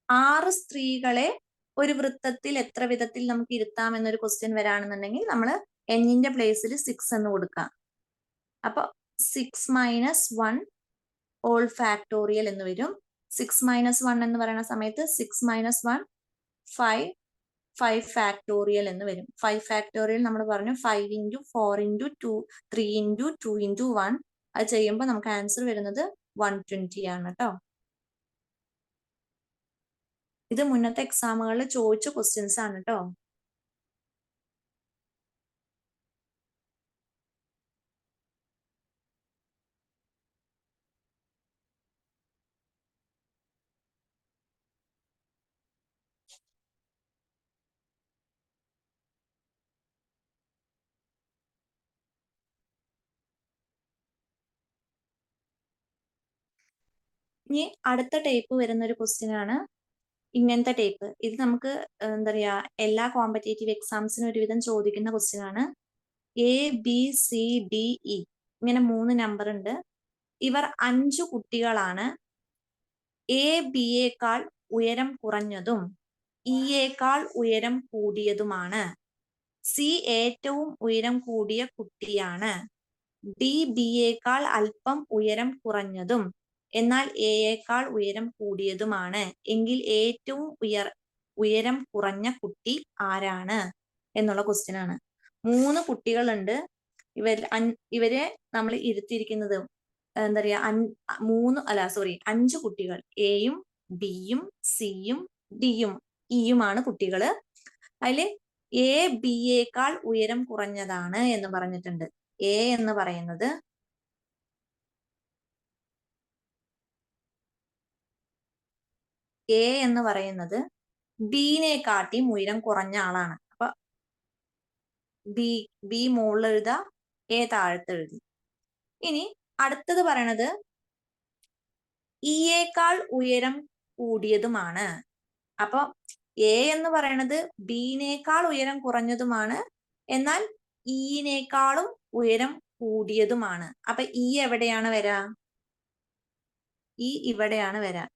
6 സ്ത്രീകളെ ഒരു വൃത്തത്തിൽ എത്ര വിധത്തിൽ നമുക്ക് ഇരുത്താം എന്നൊരു ക്വസ്റ്റ്യൻ വരാണെന്നുണ്ടെങ്കിൽ നമ്മൾ എന്നിന്റെ പ്ലേസിൽ 6 എന്ന് കൊടുക്കാം. അപ്പൊ 6-1 ഓൾ ഫാക്ടോറിയൽ എന്ന് വരും. 6-1 എന്ന് പറയുന്ന സമയത്ത് 6-1 5 ഫാക്ടോറിയൽ എന്ന് വരും. 5 ഫാക്ടോറിയൽ നമ്മൾ പറഞ്ഞു 5 ഇൻറ്റു 4 ഇൻറ്റു 2 3 ഇൻറ്റു 2 ഇൻറ്റു 1. അത് ചെയ്യുമ്പോൾ നമുക്ക് ആൻസർ വരുന്നത് 120 ആണ് കേട്ടോ. ഇത് മുന്നത്തെ എക്സാമുകളിൽ ചോദിച്ച ക്വസ്റ്റ്യൻസ് ആണ് കേട്ടോ. ഇനി അടുത്ത ടൈപ്പ് വരുന്ന ഒരു ക്വസ്റ്റ്യൻ ആണ് ഇങ്ങനത്തെ ടൈപ്പ്. ഇത് നമുക്ക് എന്താ പറയാ എല്ലാ കോമ്പറ്റേറ്റീവ് എക്സാംസിനും ഒരുവിധം ചോദിക്കുന്ന ക്വസ്റ്റ്യൻ ആണ്. ABCDE ഇങ്ങനെ 3 നമ്പർ ഉണ്ട്. ഇവർ 5 കുട്ടികളാണ്. A Bയേക്കാൾ ഉയരം കുറഞ്ഞതും Eയേക്കാൾ ഉയരം കൂടിയതുമാണ്. C ഏറ്റവും ഉയരം കൂടിയ കുട്ടിയാണ്. D Bയേക്കാൾ അല്പം ഉയരം കുറഞ്ഞതും എന്നാൽ Aയേക്കാൾ ഉയരം കൂടിയതുമാണ്. എങ്കിൽ ഏറ്റവും ഉയരം കുറഞ്ഞ കുട്ടി ആരാണ് എന്നുള്ള ക്വസ്റ്റ്യൻ ആണ്. 3 കുട്ടികളുണ്ട്. ഇവരെ നമ്മൾ ഇരുത്തിയിരിക്കുന്നത് എന്താ പറയാ 5 കുട്ടികൾ. Aയും Bയും Cയും Dയും Eയുമാണ് കുട്ടികള്. അതില് A Bയേക്കാൾ ഉയരം കുറഞ്ഞതാണ് എന്ന് പറഞ്ഞിട്ടുണ്ട്. A എന്ന് പറയുന്നത് ബിനെക്കാട്ടിയും ഉയരം കുറഞ്ഞ ആളാണ്. അപ്പൊ ബി മുകളിൽ എഴുതാ, A താഴത്ത് എഴുതി. ഇനി അടുത്തത് പറയണത് Eയേക്കാൾ ഉയരം കൂടിയതുമാണ്. അപ്പൊ A എന്ന് പറയണത് ബിനേക്കാൾ ഉയരം കുറഞ്ഞതുമാണ്. എന്നാൽ Eനേക്കാളും ഉയരം കൂടിയതുമാണ്. അപ്പൊ E എവിടെയാണ് വരാ? E ഇവിടെയാണ് വരാ.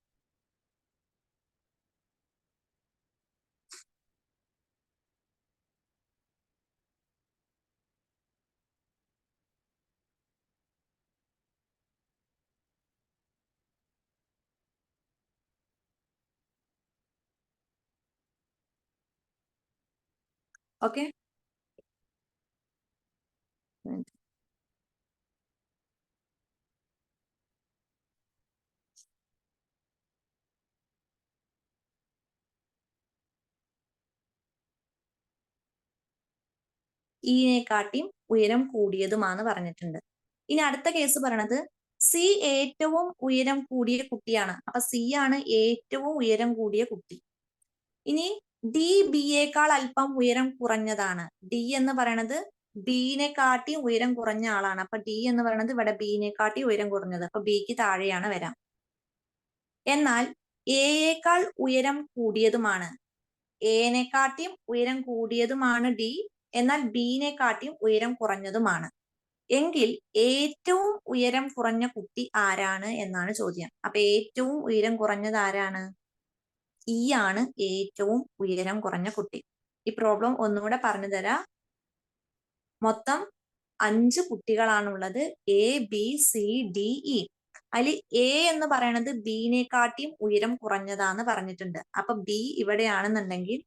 ഓക്കെ, Eനെക്കാട്ടിയും ഉയരം കൂടിയതുമാന്ന് പറഞ്ഞിട്ടുണ്ട്. ഇനി അടുത്ത കേസ് പറയണത് C ഏറ്റവും ഉയരം കൂടിയ കുട്ടിയാണ്. അപ്പൊ C ആണ് ഏറ്റവും ഉയരം കൂടിയ കുട്ടി. ഇനി D Bയേക്കാൾ അല്പം ഉയരം കുറഞ്ഞതാണ്. D എന്ന് പറയണത് ബിനെക്കാട്ടി ഉയരം കുറഞ്ഞ ആളാണ്. അപ്പൊ D എന്ന് പറയുന്നത് ഇവിടെ ബിനെക്കാട്ടി ഉയരം കുറഞ്ഞത്. അപ്പൊ ബിക്ക് താഴെയാണ് വരാം. എന്നാൽ Aയേക്കാൾ ഉയരം കൂടിയതുമാണ്. Aനെക്കാട്ടിയും ഉയരം കൂടിയതുമാണ് D. എന്നാൽ ബിനെക്കാട്ടിയും ഉയരം കുറഞ്ഞതുമാണ്. എങ്കിൽ ഏറ്റവും ഉയരം കുറഞ്ഞ കുട്ടി ആരാണ് എന്നാണ് ചോദ്യം. അപ്പൊ ഏറ്റവും ഉയരം കുറഞ്ഞത് ആരാണ്? E ആണ് ഏറ്റവും ഉയരം കുറഞ്ഞ കുട്ടി. ഈ പ്രോബ്ലം ഒന്നുകൂടെ പറഞ്ഞു തരാം. മൊത്തം 5 കുട്ടികളാണുള്ളത്. ABCDE. അതിൽ A എന്ന് പറയുന്നത് ബിനെക്കാട്ടിയും ഉയരം കുറഞ്ഞതാന്ന് പറഞ്ഞിട്ടുണ്ട്. അപ്പൊ B ഇവിടെയാണെന്നുണ്ടെങ്കിൽ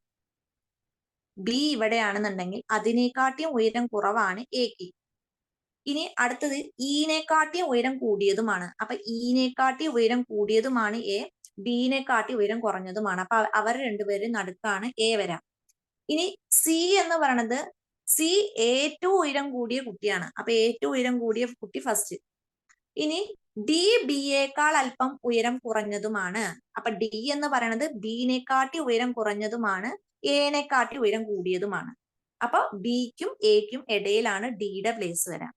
അതിനെക്കാട്ടിയും ഉയരം കുറവാണ് Aക്ക്. ഇനി അടുത്തത് Eനെക്കാട്ടിയും ഉയരം കൂടിയതുമാണ്. അപ്പൊ Eനെക്കാട്ടി ഉയരം കൂടിയതുമാണ് A. ബിനെക്കാട്ടി ഉയരം കുറഞ്ഞതുമാണ്. അപ്പൊ അവർ രണ്ടുപേരും നടുക്കാണ് A വരാം. ഇനി C എന്ന് പറയണത് C ഏറ്റവും ഉയരം കൂടിയ കുട്ടിയാണ്. അപ്പൊ ഏറ്റവും ഉയരം കൂടിയ കുട്ടി ഫസ്റ്റ്. ഇനി D Bയേക്കാൾ അല്പം ഉയരം കുറഞ്ഞതുമാണ്. അപ്പൊ D എന്ന് പറയണത് ബിനെക്കാട്ടി ഉയരം കുറഞ്ഞതുമാണ്. Aനെക്കാട്ടി ഉയരം കൂടിയതുമാണ്. അപ്പൊ Bക്കും Aക്കും ഇടയിലാണ് Dയുടെ പ്ലേസ് വരാം.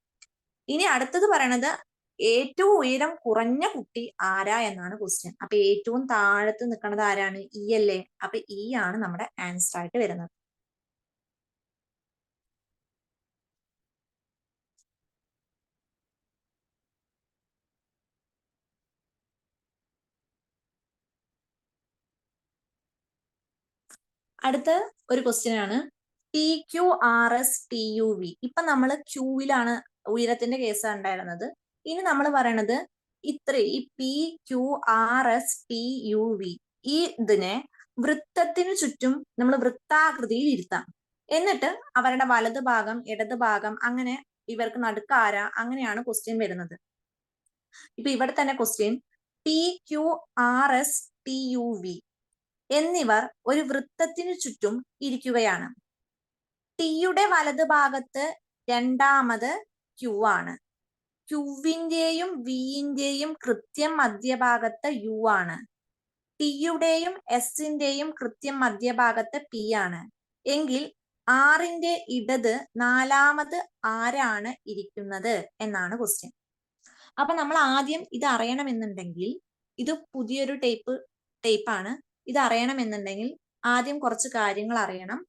ഇനി അടുത്തത് പറയണത് ഏറ്റവും ഉയരം കുറഞ്ഞ കുട്ടി ആരാ എന്നാണ് ക്വസ്റ്റ്യൻ. അപ്പൊ ഏറ്റവും താഴത്ത് നിൽക്കുന്നത് ആരാണ്? E അല്ലേ? അപ്പൊ E ആണ് നമ്മുടെ ആൻസർ ആയിട്ട് വരുന്നത്. അടുത്ത ഒരു ക്വസ്റ്റ്യൻ ആണ് PQRS TUV. ഇപ്പൊ നമ്മൾ ക്യൂവിലാണ് ഉയരത്തിന്റെ കേസ് ഉണ്ടായിരുന്നത്. ഇനി നമ്മൾ പറയണത് ഈ PQRS TUV ഈ ഇതിനെ വൃത്തത്തിനു ചുറ്റും നമ്മൾ വൃത്താകൃതിയിൽ ഇരുത്താം. എന്നിട്ട് അവരുടെ വലത് ഭാഗം ഇടത് ഭാഗം അങ്ങനെ ഇവർക്ക് നടുക്കാരാ അങ്ങനെയാണ് ക്വസ്റ്റ്യൻ വരുന്നത്. ഇപ്പൊ ഇവിടെ തന്നെ ക്വസ്റ്റ്യൻ PQRS TUV എന്നിവർ ഒരു വൃത്തത്തിനു ചുറ്റും ഇരിക്കുകയാണ്. ടിയുടെ വലതുഭാഗത്ത് രണ്ടാമത് ക്യൂ ആണ്. ക്യൂവിന്റെയും വിന്റെയും കൃത്യം മധ്യഭാഗത്ത് യു ആണ്. ടിയുടെയും എസിന്റെയും കൃത്യം മധ്യഭാഗത്ത് പി ആണ്. എങ്കിൽ ആറിന്റെ ഇടത് നാലാമത് ആരാണ് ഇരിക്കുന്നത് എന്നാണ് ക്വസ്റ്റ്യൻ. അപ്പൊ നമ്മൾ ആദ്യം ഇത് അറിയണമെന്നുണ്ടെങ്കിൽ, ഇത് പുതിയൊരു ടൈപ്പാണ്. ഇത് അറിയണമെന്നുണ്ടെങ്കിൽ ആദ്യം കുറച്ച് കാര്യങ്ങൾ അറിയണം.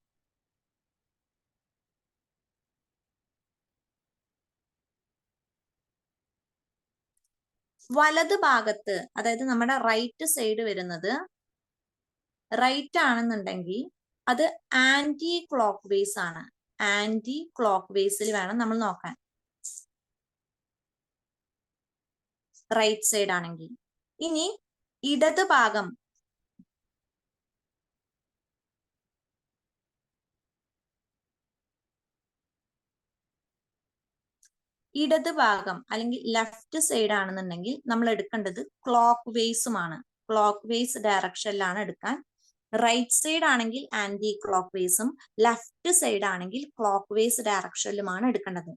വലത് ഭാഗത്ത്, അതായത് നമ്മുടെ റൈറ്റ് സൈഡ് വരുന്നത് റൈറ്റ് ആണെന്നുണ്ടെങ്കിൽ അത് ആന്റി ക്ലോക്ക് വേസ് ആണ്. ആന്റി ക്ലോക്ക് വേസിൽ വേണം നമ്മൾ നോക്കാൻ, റൈറ്റ് സൈഡ് ആണെങ്കിൽ. ഇനി ഇടത് ഭാഗം, ഇടത് ഭാഗം അല്ലെങ്കിൽ ലെഫ്റ്റ് സൈഡ് ആണെന്നുണ്ടെങ്കിൽ നമ്മൾ എടുക്കേണ്ടത് ക്ലോക്ക് വേസുമാണ്. ക്ലോക്ക് വേസ് ഡയറക്ഷനിലാണ് എടുക്കാൻ. റൈറ്റ് സൈഡ് ആണെങ്കിൽ ആന്റി ക്ലോക്ക് വേസും, ലെഫ്റ്റ് സൈഡ് ആണെങ്കിൽ ക്ലോക്ക് വേസ് ഡയറക്ഷനിലുമാണ് എടുക്കേണ്ടത്.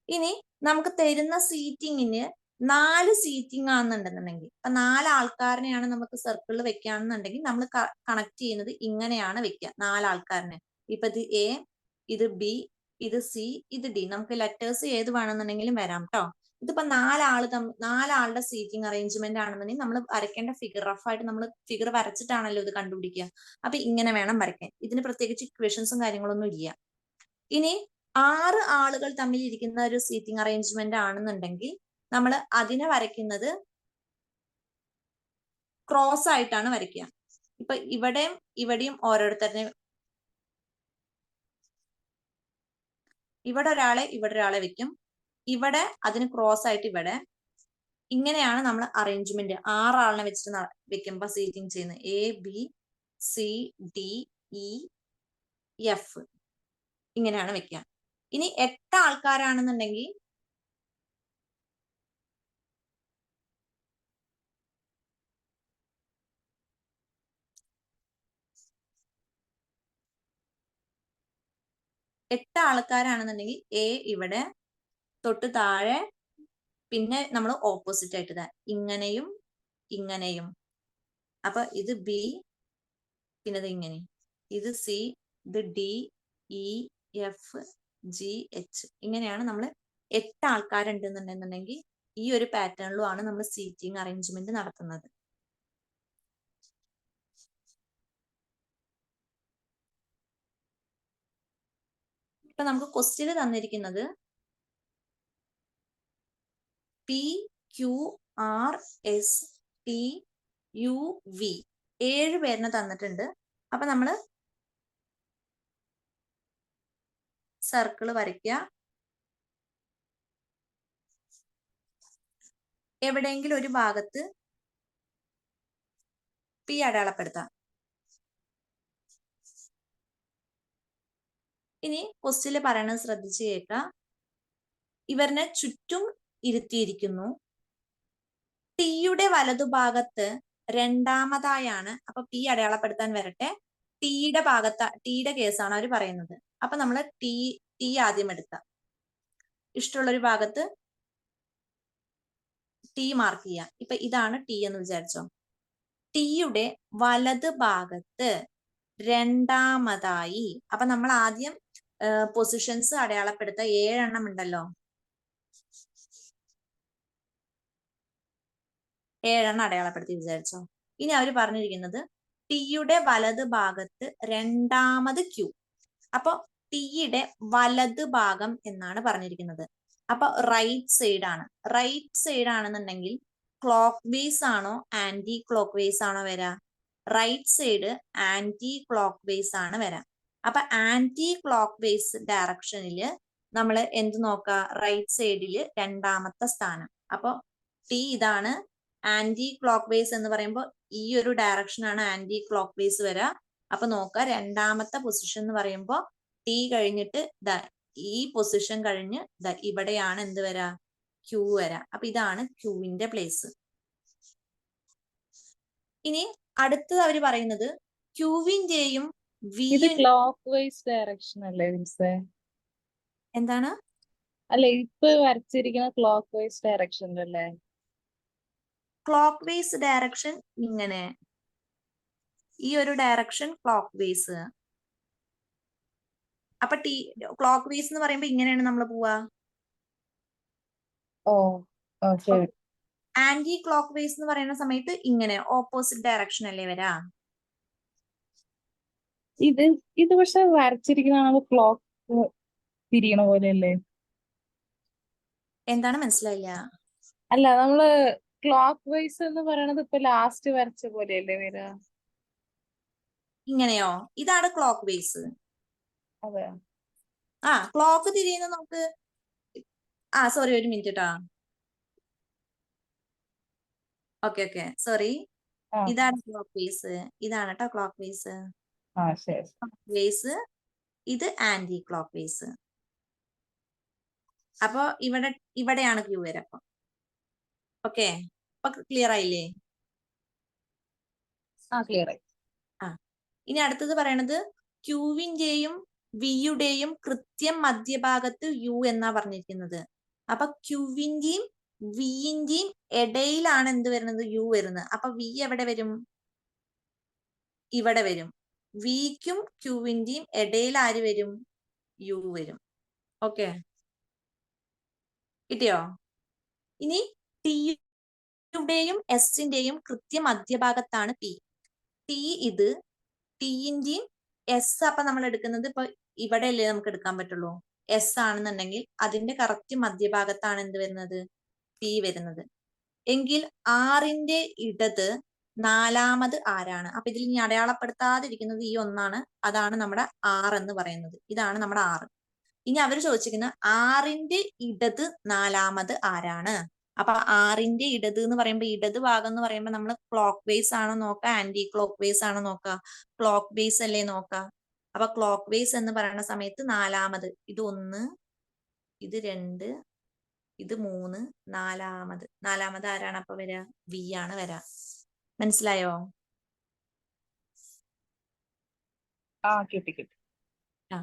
ഇനി നമുക്ക് തരുന്ന സീറ്റിങ്ങിന് 4 സീറ്റിംഗ് ആണെന്നുണ്ടെന്നുണ്ടെങ്കിൽ, അപ്പൊ 4 ആൾക്കാരനെയാണ് നമുക്ക് സർക്കിളിൽ വെക്കുകയാണെന്നുണ്ടെങ്കിൽ നമ്മൾ കണക്ട് ചെയ്യുന്നത് ഇങ്ങനെയാണ് വെക്കുക. 4 ആൾക്കാരനെ. ഇപ്പൊ ഇത് എ, ഇത് ബി, ഇത് സി, ഇത് ഡി. നമുക്ക് ലെറ്റേഴ്സ് ഏത് വേണമെന്നുണ്ടെങ്കിലും വരാം കേട്ടോ. ഇതിപ്പോ 4 ആളുടെ സീറ്റിംഗ് അറേഞ്ച്മെന്റ് ആണെന്നുണ്ടെങ്കിൽ നമ്മൾ വരയ്ക്കേണ്ട ഫിഗർ, റഫായിട്ട് നമ്മൾ ഫിഗർ വരച്ചിട്ടാണല്ലോ ഇത് കണ്ടുപിടിക്കുക. അപ്പൊ ഇങ്ങനെ വേണം വരയ്ക്കാൻ. ഇതിന് പ്രത്യേകിച്ച് ഇക്വേഷൻസും കാര്യങ്ങളൊന്നും ഇല്ല. ഇനി 6 ആളുകൾ തമ്മിൽ ഇരിക്കുന്ന ഒരു സീറ്റിംഗ് അറേഞ്ച്മെന്റ് ആണെന്നുണ്ടെങ്കിൽ നമ്മൾ അതിനെ വരയ്ക്കുന്നത് ക്രോസ് ആയിട്ടാണ് വരയ്ക്കുക. ഇപ്പൊ ഇവിടെയും ഓരോരുത്തരെ, ഇവിടെ ഒരാളെ വെക്കും, ഇവിടെ അതിന് ക്രോസ് ആയിട്ട് ഇവിടെ. ഇങ്ങനെയാണ് നമ്മൾ അറേഞ്ച്മെന്റ് 6 ആളിനെ വെച്ചിട്ട് വെക്കുമ്പോ സീറ്റിംഗ് ചെയ്യുന്നത്. A, B, C, D, E, F. ഇങ്ങനെയാണ് വെക്കുക. ഇനി 8 ആൾക്കാരാണെന്നുണ്ടെങ്കിൽ എ ഇവിടെ, തൊട്ട് താഴെ, പിന്നെ നമ്മൾ ഓപ്പോസിറ്റ് ആയിട്ട് ഇങ്ങനെയും ഇങ്ങനെയും. അപ്പൊ ഇത് ബി, പിന്നെ ഇത് ഇങ്ങനെ, ഇത് സി, ഇത് D, E, F, G, H. ഇങ്ങനെയാണ് നമ്മൾ 8 ആൾക്കാരുണ്ടെന്നുണ്ടെന്നുണ്ടെങ്കിൽ ഈ ഒരു പാറ്റേണിലുമാണ് നമ്മൾ സീറ്റിംഗ് അറേഞ്ച്മെന്റ് നടത്തുന്നത്. ഇപ്പൊ നമുക്ക് ക്വസ്റ്റ്യൻ തന്നിരിക്കുന്നത് P, Q, R, S, T, U, V 7 പേരിനെ തന്നിട്ടുണ്ട്. അപ്പൊ നമ്മള് സർക്കിൾ വരയ്ക്കുക. എവിടെയെങ്കിലും ഒരു ഭാഗത്ത് പി അടയാളപ്പെടുത്താം. ഇനി ക്വസ്റ്റ്യനിൽ പറയണത് ശ്രദ്ധിച്ച് കേൾക്കുക. ഇവരിനെ ചുറ്റും ഇരുത്തിയിരിക്കുന്നു. ടിയുടെ വലതുഭാഗത്ത് രണ്ടാമതായാണ്, അപ്പൊ പി അടയാളപ്പെടുത്താൻ വരട്ടെ. ടിയുടെ കേസാണ് അവർ പറയുന്നത്. അപ്പൊ നമ്മൾ ടി ആദ്യം എടുക്കാം. ഇഷ്ടമുള്ളൊരു ഭാഗത്ത് ടി മാർക്ക് ചെയ്യാം. ഇപ്പൊ ഇതാണ് ടി എന്ന് വിചാരിച്ചോ. ടിയുടെ വലത് ഭാഗത്ത് രണ്ടാമതായി, അപ്പൊ നമ്മൾ ആദ്യം പൊസിഷൻസ് അടയാളപ്പെടുത്താൻ 7 എണ്ണം ഉണ്ടല്ലോ. 7 എണ്ണം അടയാളപ്പെടുത്തി വിചാരിച്ചോ. ഇനി അവർ പറഞ്ഞിരിക്കുന്നത് ടിയുടെ വലത് ഭാഗത്ത് രണ്ടാമത് ക്യൂ. അപ്പൊ ടിയുടെ വലത് ഭാഗം എന്നാണ് പറഞ്ഞിരിക്കുന്നത്. അപ്പൊ റൈറ്റ് സൈഡ് ആണ്. റൈറ്റ് സൈഡ് ആണെന്നുണ്ടെങ്കിൽ ക്ലോക്ക് വേസ് ആണോ ആന്റി ക്ലോക്ക് വേസ് ആണോ വരാ? Right side anti clockwise ആണ് വരാ. അപ്പൊ ആന്റി ക്ലോക്ക് വേസ് ഡയറക്ഷനില് നമ്മൾ എന്ത് നോക്കാം? റൈറ്റ് സൈഡില് രണ്ടാമത്തെ സ്ഥാനം. അപ്പൊ ടി ഇതാണ്. ആന്റി ക്ലോക്ക് വേസ് എന്ന് പറയുമ്പോൾ ഈ ഒരു ഡയറക്ഷനാണ് ആന്റി ക്ലോക്ക് വേസ് വരാ. അപ്പൊ നോക്കുക, രണ്ടാമത്തെ പൊസിഷൻ എന്ന് പറയുമ്പോൾ ടി കഴിഞ്ഞിട്ട് ഈ പൊസിഷൻ കഴിഞ്ഞ് ഇവിടെയാണ് എന്ത് വരാ? ക്യൂ വരാ. അപ്പൊ ഇതാണ് ക്യൂവിന്റെ പ്ലേസ്. ഇനി അടുത്തത് അവർ പറയുന്നത് ക്യൂവിന്റെയും ഇത് വി ക്ലോക്ക് വൈസ് ഡയറക്ഷൻ അല്ലേ മിസ്സേ? എന്താണ്? അല്ല, ഇപ്പൊ വരച്ചിരിക്കുന്ന ക്ലോക്ക് വൈസ് ഡയറക്ഷനിലല്ലേ? ക്ലോക്ക് വേസ് ഡയറക്ഷൻ ഇങ്ങനെ, ഈ ഒരു ഡയറക്ഷൻ ക്ലോക്ക് വേസ്. അപ്പൊ ക്ലോക്ക് വേസ് എന്ന് പറയുമ്പോ ഇങ്ങനെയാണ് നമ്മൾ പോവാ. ഓ ഓ ശരി. ആന്റി ക്ലോക്ക് വേസ് എന്ന് പറയുന്ന സമയത്ത് ഇങ്ങനെ ഓപ്പോസിറ്റ് ഡയറക്ഷൻ അല്ലേ വരാ. ഇത് ഇത് പക്ഷെ വരച്ചിരിക്കുന്ന ക്ലോക്ക് തിരിയണ പോലെയല്ലേ? എന്താണ് മനസ്സിലായില്ല? അല്ല, നമ്മള് ക്ലോക്ക് വൈസ് എന്ന് പറയണത് ഇപ്പൊ ലാസ്റ്റ് വരച്ച പോലെയല്ലേ വരാ? ഇങ്ങനെയോ? ഇതാണ് ക്ലോക്ക് വേസ്. അതെ. ക്ലോക്ക് തിരിയുന്ന നമുക്ക് സോറി ഒരു മിനിറ്റ് ട്ടാ. Okay sorry. ആ ഇതാണ് ക്ലോക്ക് വേസ്. ഇതാണ് കേട്ടോ ക്ലോക്ക് വേസ്. ശരി. ക്ലോക്ക് വേസ്, ഇത് ആന്റി ക്ലോക്ക് വേസ്. അപ്പൊ ഇവിടെയാണ് ക്യൂ വരെ. അപ്പൊ ഓക്കെ, അപ്പൊ ക്ലിയർ ആയില്ലേ? ക്ലിയർ ആയി. ഇനി അടുത്തത് പറയണത് ക്യൂവിന്റെയും വിയുടെയും കൃത്യം മധ്യഭാഗത്ത് യു എന്നാ പറഞ്ഞിരിക്കുന്നത്. അപ്പൊ ക്യൂവിന്റെയും വിന്റെയും ഇടയിലാണ് എന്ത് വരുന്നത്? യു വരുന്നത്. അപ്പൊ വി എവിടെ വരും? ഇവിടെ വരും. വിക്കും ക്യൂവിന്റെയും ഇടയിൽ ആര് വരും? യു വരും. ഓക്കെ, കിട്ടിയോ? ഇനി ടിയുടെയും എസിന്റെയും കൃത്യ മധ്യഭാഗത്താണ് പി. ടി ഇത് ടിന്റെയും എസ് അപ്പൊ നമ്മൾ എടുക്കുന്നത് ഇപ്പൊ ഇവിടെ അല്ലേ നമുക്ക് എടുക്കാൻ പറ്റുള്ളൂ. എസ് ആണെന്നുണ്ടെങ്കിൽ അതിന്റെ കറക്റ്റ് മധ്യഭാഗത്താണ് എന്ത് വരുന്നത്? പി വരുന്നത്. എങ്കിൽ ആറിന്റെ ഇടത് നാലാമത് ആരാണ്? അപ്പൊ ഇതിൽ ഇനി അടയാളപ്പെടുത്താതിരിക്കുന്നത് ഈ ഒന്നാണ്. അതാണ് നമ്മുടെ ആർ എന്ന് പറയുന്നത്. ഇതാണ് നമ്മുടെ ആറ്. ഇനി അവർ ചോദിച്ചിരിക്കുന്ന ആറിന്റെ ഇടത് നാലാമത് ആരാണ്? അപ്പൊ ആറിന്റെ ഇടത് എന്ന് പറയുമ്പോൾ ഇടത് ഭാഗം എന്ന് പറയുമ്പോൾ നമ്മൾ ക്ലോക്ക് വേസ് ആണോ നോക്കുക, ആന്റി ക്ലോക്ക് വേസ് ആണോ നോക്കുക? ക്ലോക്ക് വേസ് അല്ലേ നോക്കുക. അപ്പൊ ക്ലോക്ക് വേസ് എന്ന് പറയുന്ന സമയത്ത് നാലാമത്, ഇത് 1, ഇത് 2, ഇത് 3, നാലാമത് ആരാണ് അപ്പൊ വരിക? വി ആണ് വരാ. മനസ്സിലായോ? കിട്ടി. ആ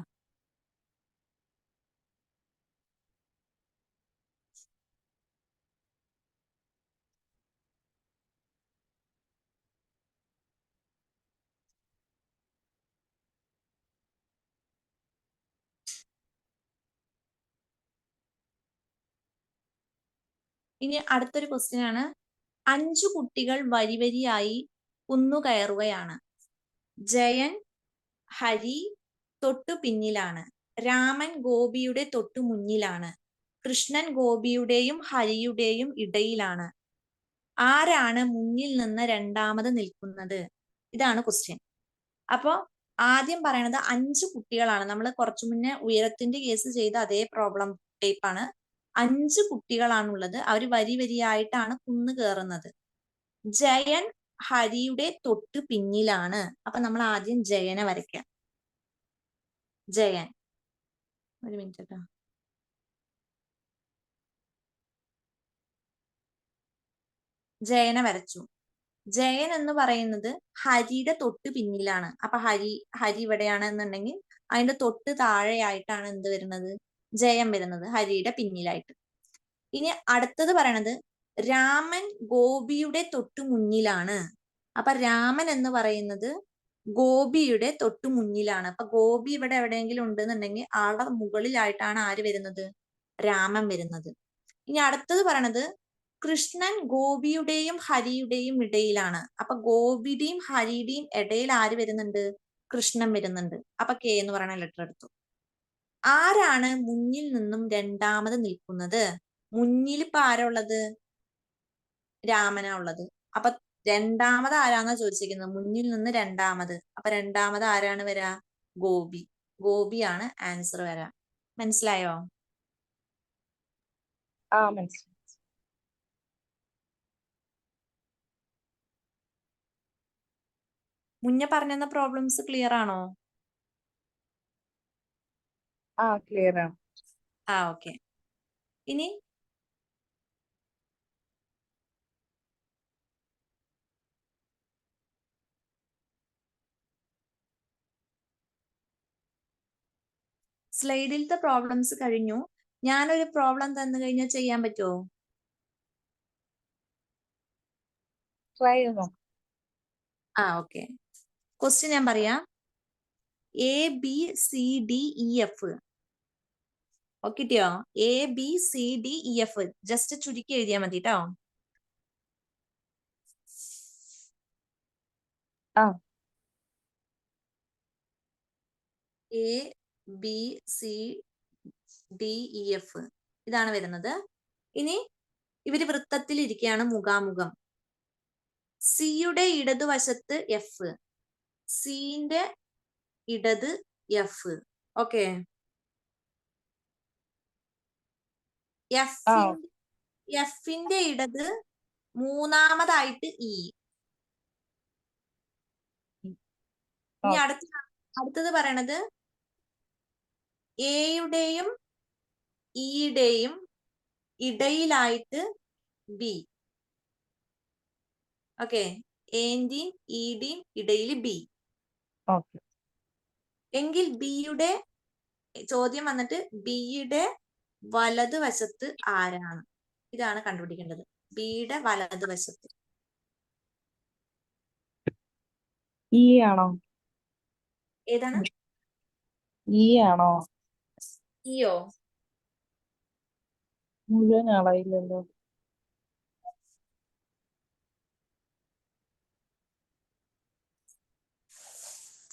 ഇനി അടുത്തൊരു ക്വസ്റ്റ്യൻ ആണ്. 5 കുട്ടികൾ വരിവരിയായി കുന്നുകയറുകയാണ്. ജയൻ, ഹരി തൊട്ടു പിന്നിലാണ്. രാമൻ ഗോപിയുടെ തൊട്ടു മുന്നിലാണ്. കൃഷ്ണൻ ഗോപിയുടെയും ഹരിയുടെയും ഇടയിലാണ്. ആരാണ് മുന്നിൽ നിന്ന് രണ്ടാമത് നിൽക്കുന്നത്? ഇതാണ് ക്വസ്റ്റ്യൻ. അപ്പൊ ആദ്യം പറയണത് 5 കുട്ടികളാണ്. നമ്മൾ കുറച്ചു മുന്നേ ഉയരത്തിന്റെ കേസ് ചെയ്ത അതേ പ്രോബ്ലം ടൈപ്പ് ആണ്. 5 കുട്ടികളാണുള്ളത്. അവർ വരിവരിയായിട്ടാണ് കുന്ന് കയറുന്നത്. ജയൻ ഹരിയുടെ തൊട്ട് പിന്നിലാണ്. അപ്പൊ നമ്മൾ ആദ്യം ജയനെ വരയ്ക്കാം. ജയൻ, ഒരു മിനിറ്റ് കേട്ടോ. ജയനെ വരച്ചു. ജയൻ എന്ന് പറയുന്നത് ഹരിയുടെ തൊട്ട് പിന്നിലാണ്. അപ്പൊ ഹരി ഇവിടെയാണ് എന്നുണ്ടെങ്കിൽ അതിന്റെ തൊട്ട് താഴെയായിട്ടാണ് എന്ത് വരുന്നത്? ജയൻ വരുന്നത്, ഹരിയുടെ പിന്നിലായിട്ട്. ഇനി അടുത്തത് പറയണത് രാമൻ ഗോപിയുടെ തൊട്ടു മുന്നിലാണ്. അപ്പൊ രാമൻ എന്ന് പറയുന്നത് ഗോപിയുടെ തൊട്ടു മുന്നിലാണ്. അപ്പൊ ഗോപി ഇവിടെ എവിടെയെങ്കിലും ഉണ്ടെന്നുണ്ടെങ്കിൽ ആളുടെ മുകളിലായിട്ടാണ് ആര് വരുന്നത്? രാമൻ വരുന്നത്. ഇനി അടുത്തത് പറയണത് കൃഷ്ണൻ ഗോപിയുടെയും ഹരിയുടെയും ഇടയിലാണ്. അപ്പൊ ഗോപിയുടെയും ഹരിയുടെയും ഇടയിൽ ആര് വരുന്നുണ്ട്? കൃഷ്ണൻ വരുന്നുണ്ട്. അപ്പൊ കെ എന്ന് പറയുന്ന ലെറ്റർ എടുത്തു. ആരാണ് മുന്നിൽ നിന്നും രണ്ടാമത് നിൽക്കുന്നത്? മുന്നിൽ ഇപ്പൊ ആരാ ഉള്ളത്? രാമനാ ഉള്ളത്. അപ്പൊ രണ്ടാമത് ആരാന്നാ ചോദിച്ചിരിക്കുന്നത്? മുന്നിൽ നിന്ന് രണ്ടാമത്. അപ്പൊ രണ്ടാമത് ആരാണ് വരാ? ഗോപി. ഗോപിയാണ് ആൻസർ വരാ. മനസ്സിലായോ? മനസ്സിലായി. മുന്നേ പറഞ്ഞ പ്രോബ്ലംസ് ക്ലിയർ ആണോ? ക്ലിയർ ആണ്. ഓക്കെ. ഇനി സ്ലൈഡിലത്തെ പ്രോബ്ലംസ് കഴിഞ്ഞു. ഞാനൊരു പ്രോബ്ലം തന്നു കഴിഞ്ഞാൽ ചെയ്യാൻ പറ്റുമോ? ട്രൈ ചെയ്തോ. ഓക്കെ. ക്വസ്റ്റ്യൻ ഞാൻ പറയാം. ABCDEF. കിട്ടിയോ? ABCDEF. ജസ്റ്റ് ചുരുക്കി എഴുതിയാൽ മതി കേട്ടോ. ABCDEF ഇതാണ് വരുന്നത്. ഇനി ഇവര് വൃത്തത്തിൽ ഇരിക്കുകയാണ് മുഖാമുഖം. സിയുടെ ഇടതുവശത്ത് എഫ്, സിന്റെ ഇടത് എഫ്. ഓക്കെ. എഫിന്റെ ഇടത് മൂന്നാമതായിട്ട് ഇ. ഇനി അടുത്തത് പറയണത് എയുടെയും ഇയുടെയും ഇടയിലായിട്ട് ബി. ഓക്കെ. എന്റെയും ഇയുടെയും ഇടയിൽ ബി. എങ്കിൽ ബിയുടെ ചോദ്യം വന്നിട്ട് ബിയുടെ വലതുവശത്ത് ആരാണ്? ഇതാണ് കണ്ടുപിടിക്കേണ്ടത്. ബിയുടെ വലതുവശത്ത് ഇ ആണോ? ഏതാണ്? ഇ ആണോ? ഇയോ? മുഴുവൻ ആളായില്ലല്ലോ.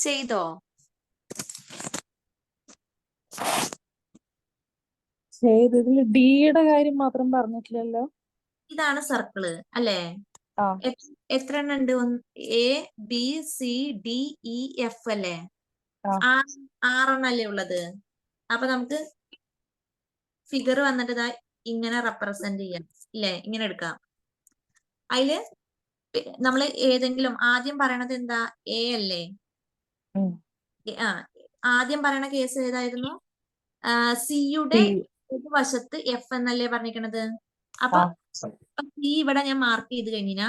ചെയ്തോ? ചെയ്തതിൽ ഡിയുടെ കാര്യം മാത്രം പറഞ്ഞിട്ടില്ലല്ലോ. ഇതാണ് സർക്കിള് അല്ലേ? എത്ര എണ്ണം ഉണ്ട്? ABCDEF അല്ലേ? 6 എണ്ണല്ലേ ഉള്ളത്. അപ്പൊ നമുക്ക് ഫിഗർ വന്നിട്ട് ഇതാ ഇങ്ങനെ റെപ്രസെന്റ് ചെയ്യാം ഇല്ലേ? ഇങ്ങനെ എടുക്കാം. അതില് നമ്മള് ഏതെങ്കിലും ആദ്യം പറയണത് എന്താ? എ അല്ലേ? ആദ്യം പറയണ കേസ് ഏതായിരുന്നു? സിയുടെ വശത്ത് എഫ് എന്നല്ലേ പറഞ്ഞിരിക്കണത്. അപ്പൊ സി ഇവിടെ ഞാൻ മാർക്ക് ചെയ്ത് കഴിഞ്ഞാ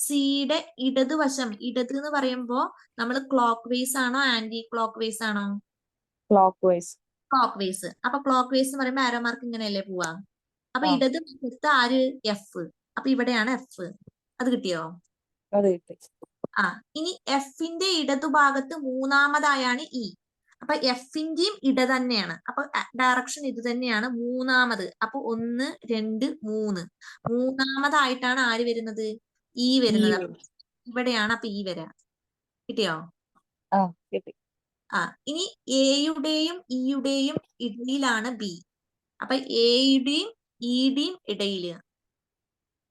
സിയുടെ ഇടതുവശം, ഇടത് എന്ന് പറയുമ്പോ നമ്മൾ ക്ലോക്ക് വൈസ് ആണോ ആന്റി ക്ലോക്ക് വൈസ് ആണോ? Clock vice. Clock vice. അപ്പൊ ക്ലോക്ക് വൈസ് എന്ന് പറയുമ്പോ ആരോ മാർക്ക് ഇങ്ങനെയല്ലേ പോവാ. അപ്പൊ ഇടത് വശത്ത് ആര്? എഫ്. അപ്പൊ ഇവിടെയാണ് എഫ്. അത് കിട്ടിയോ? ഇനി എഫിന്റെ ഇടതുഭാഗത്ത് മൂന്നാമതായാണ് ഇ. അപ്പൊ എഫിന്റെയും ഇട തന്നെയാണ്. അപ്പൊ ഡയറക്ഷൻ ഇത് തന്നെയാണ്. മൂന്നാമത്. അപ്പൊ 1 2 3 മൂന്നാമതായിട്ടാണ് ആര് വരുന്നത്? ഇ വരുന്നത്. ഇവിടെയാണ് അപ്പൊ ഇ വരാ. കിട്ടിയോ? ഇനി എയുടെയും ഇയുടെയും ഇടയിലാണ് ബി. അപ്പൊ എയുടെയും ഇയുടെയും ഇടയില്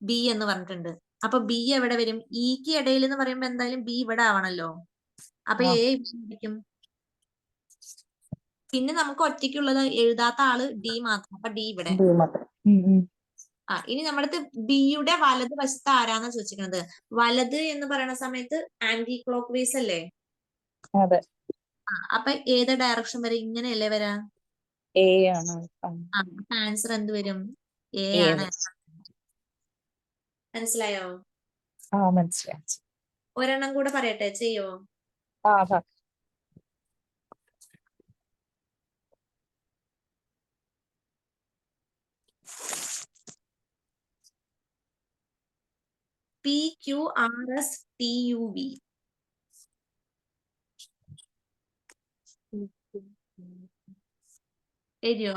ബി എന്ന് പറഞ്ഞിട്ടുണ്ട്. അപ്പൊ ബി എവിടെ വരും? ഇക്ക് ഇടയിൽ എന്ന് പറയുമ്പോ എന്തായാലും ബി ഇവിടെ ആവണല്ലോ. അപ്പൊ എ ആയിരിക്കും. പിന്നെ നമുക്ക് ഒറ്റയ്ക്കുള്ളത് എഴുതാത്ത ആള് ഡി മാത്രം. അപ്പൊ ഡി ഇവിടെ. ഇനി നമ്മുടെ ബിയുടെ വലത് വശത്ത് ആരാന്നാ ചോദിച്ചിരിക്കുന്നത്. വലത് എന്ന് പറയുന്ന സമയത്ത് ആന്റി ക്ലോക്ക് വൈസ് അല്ലേ? അപ്പൊ ഏത് ഡയറക്ഷൻ വരെ? ഇങ്ങനെയല്ലേ വരാ? എ ആണ്. ആൻസർ എന്ത് വരും? എ ആണ്. മനസ്സിലായോ? മനസ്സിലായി. ഒരെണ്ണം കൂടെ പറയട്ടെ, ചെയ്യോ? PQRSTUV. എഴുതിയോ?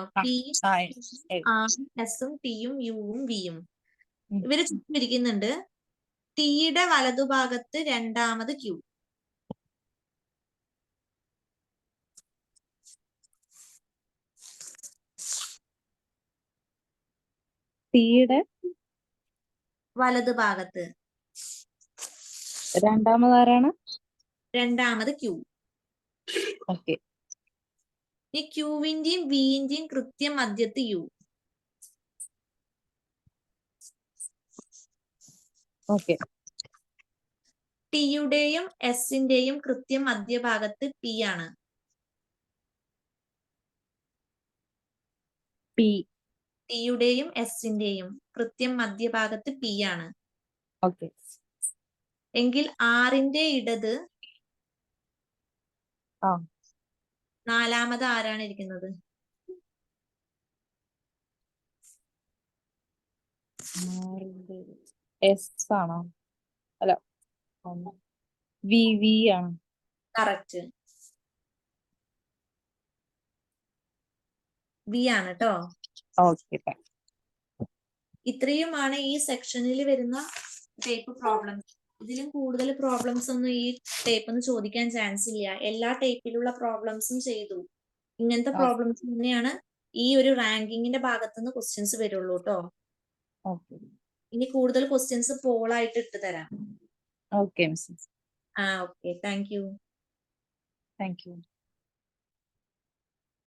എസും ടിയും യുവും വിയും ഇവര് ചുറ്റിരിക്കുന്നുണ്ട്. ടിയുടെ വലതുഭാഗത്ത് രണ്ടാമത് ക്യൂ. ടിയുടെ വലതുഭാഗത്ത് രണ്ടാമതാരാണ്? രണ്ടാമത് ക്യൂ. ഈ ക്യൂവിന്റെയും വിന്റെയും കൃത്യം മധ്യത്ത് യു. ടിയുടെയും എസിന്റെയും കൃത്യം മധ്യഭാഗത്ത് പി ആണ്. ടിയുടെയും എസിന്റെയും കൃത്യം മധ്യഭാഗത്ത് പി ആണ്. എങ്കിൽ ആറിന്റെ ഇടത് നാലാമത് ആരാണ് ഇരിക്കുന്നത്? എസ് ആണോ? അല്ല, വി വി ആണ്. കറക്റ്റ്, ബി ആണ് കേട്ടോ. ഓക്കെ. ഇത്രയുമാണ് ഈ സെക്ഷനിൽ വരുന്ന ടൈപ്പ് പ്രോബ്ലംസ്. ഇതിലും കൂടുതൽ പ്രോബ്ലംസ് ഒന്നും ഈ ടൈപ്പിൽ നിന്ന് ചോദിക്കാൻ ചാൻസ് ഇല്ല. എല്ലാ ടൈപ്പിലുള്ള പ്രോബ്ലംസും ചെയ്തു. ഇങ്ങനത്തെ പ്രോബ്ലംസ് തന്നെയാണ് ഈ ഒരു റാങ്കിങ്ങിന്റെ ഭാഗത്തുനിന്ന് ക്വസ്റ്റ്യൻസ് വരുള്ളൂ കേട്ടോ. ഓക്കെ. ഇനി കൂടുതൽ ക്വസ്റ്റ്യൻസ് പോളായിട്ട് ഇട്ട് തരാം. Okay Mrs. Okay, thank you. Thank U.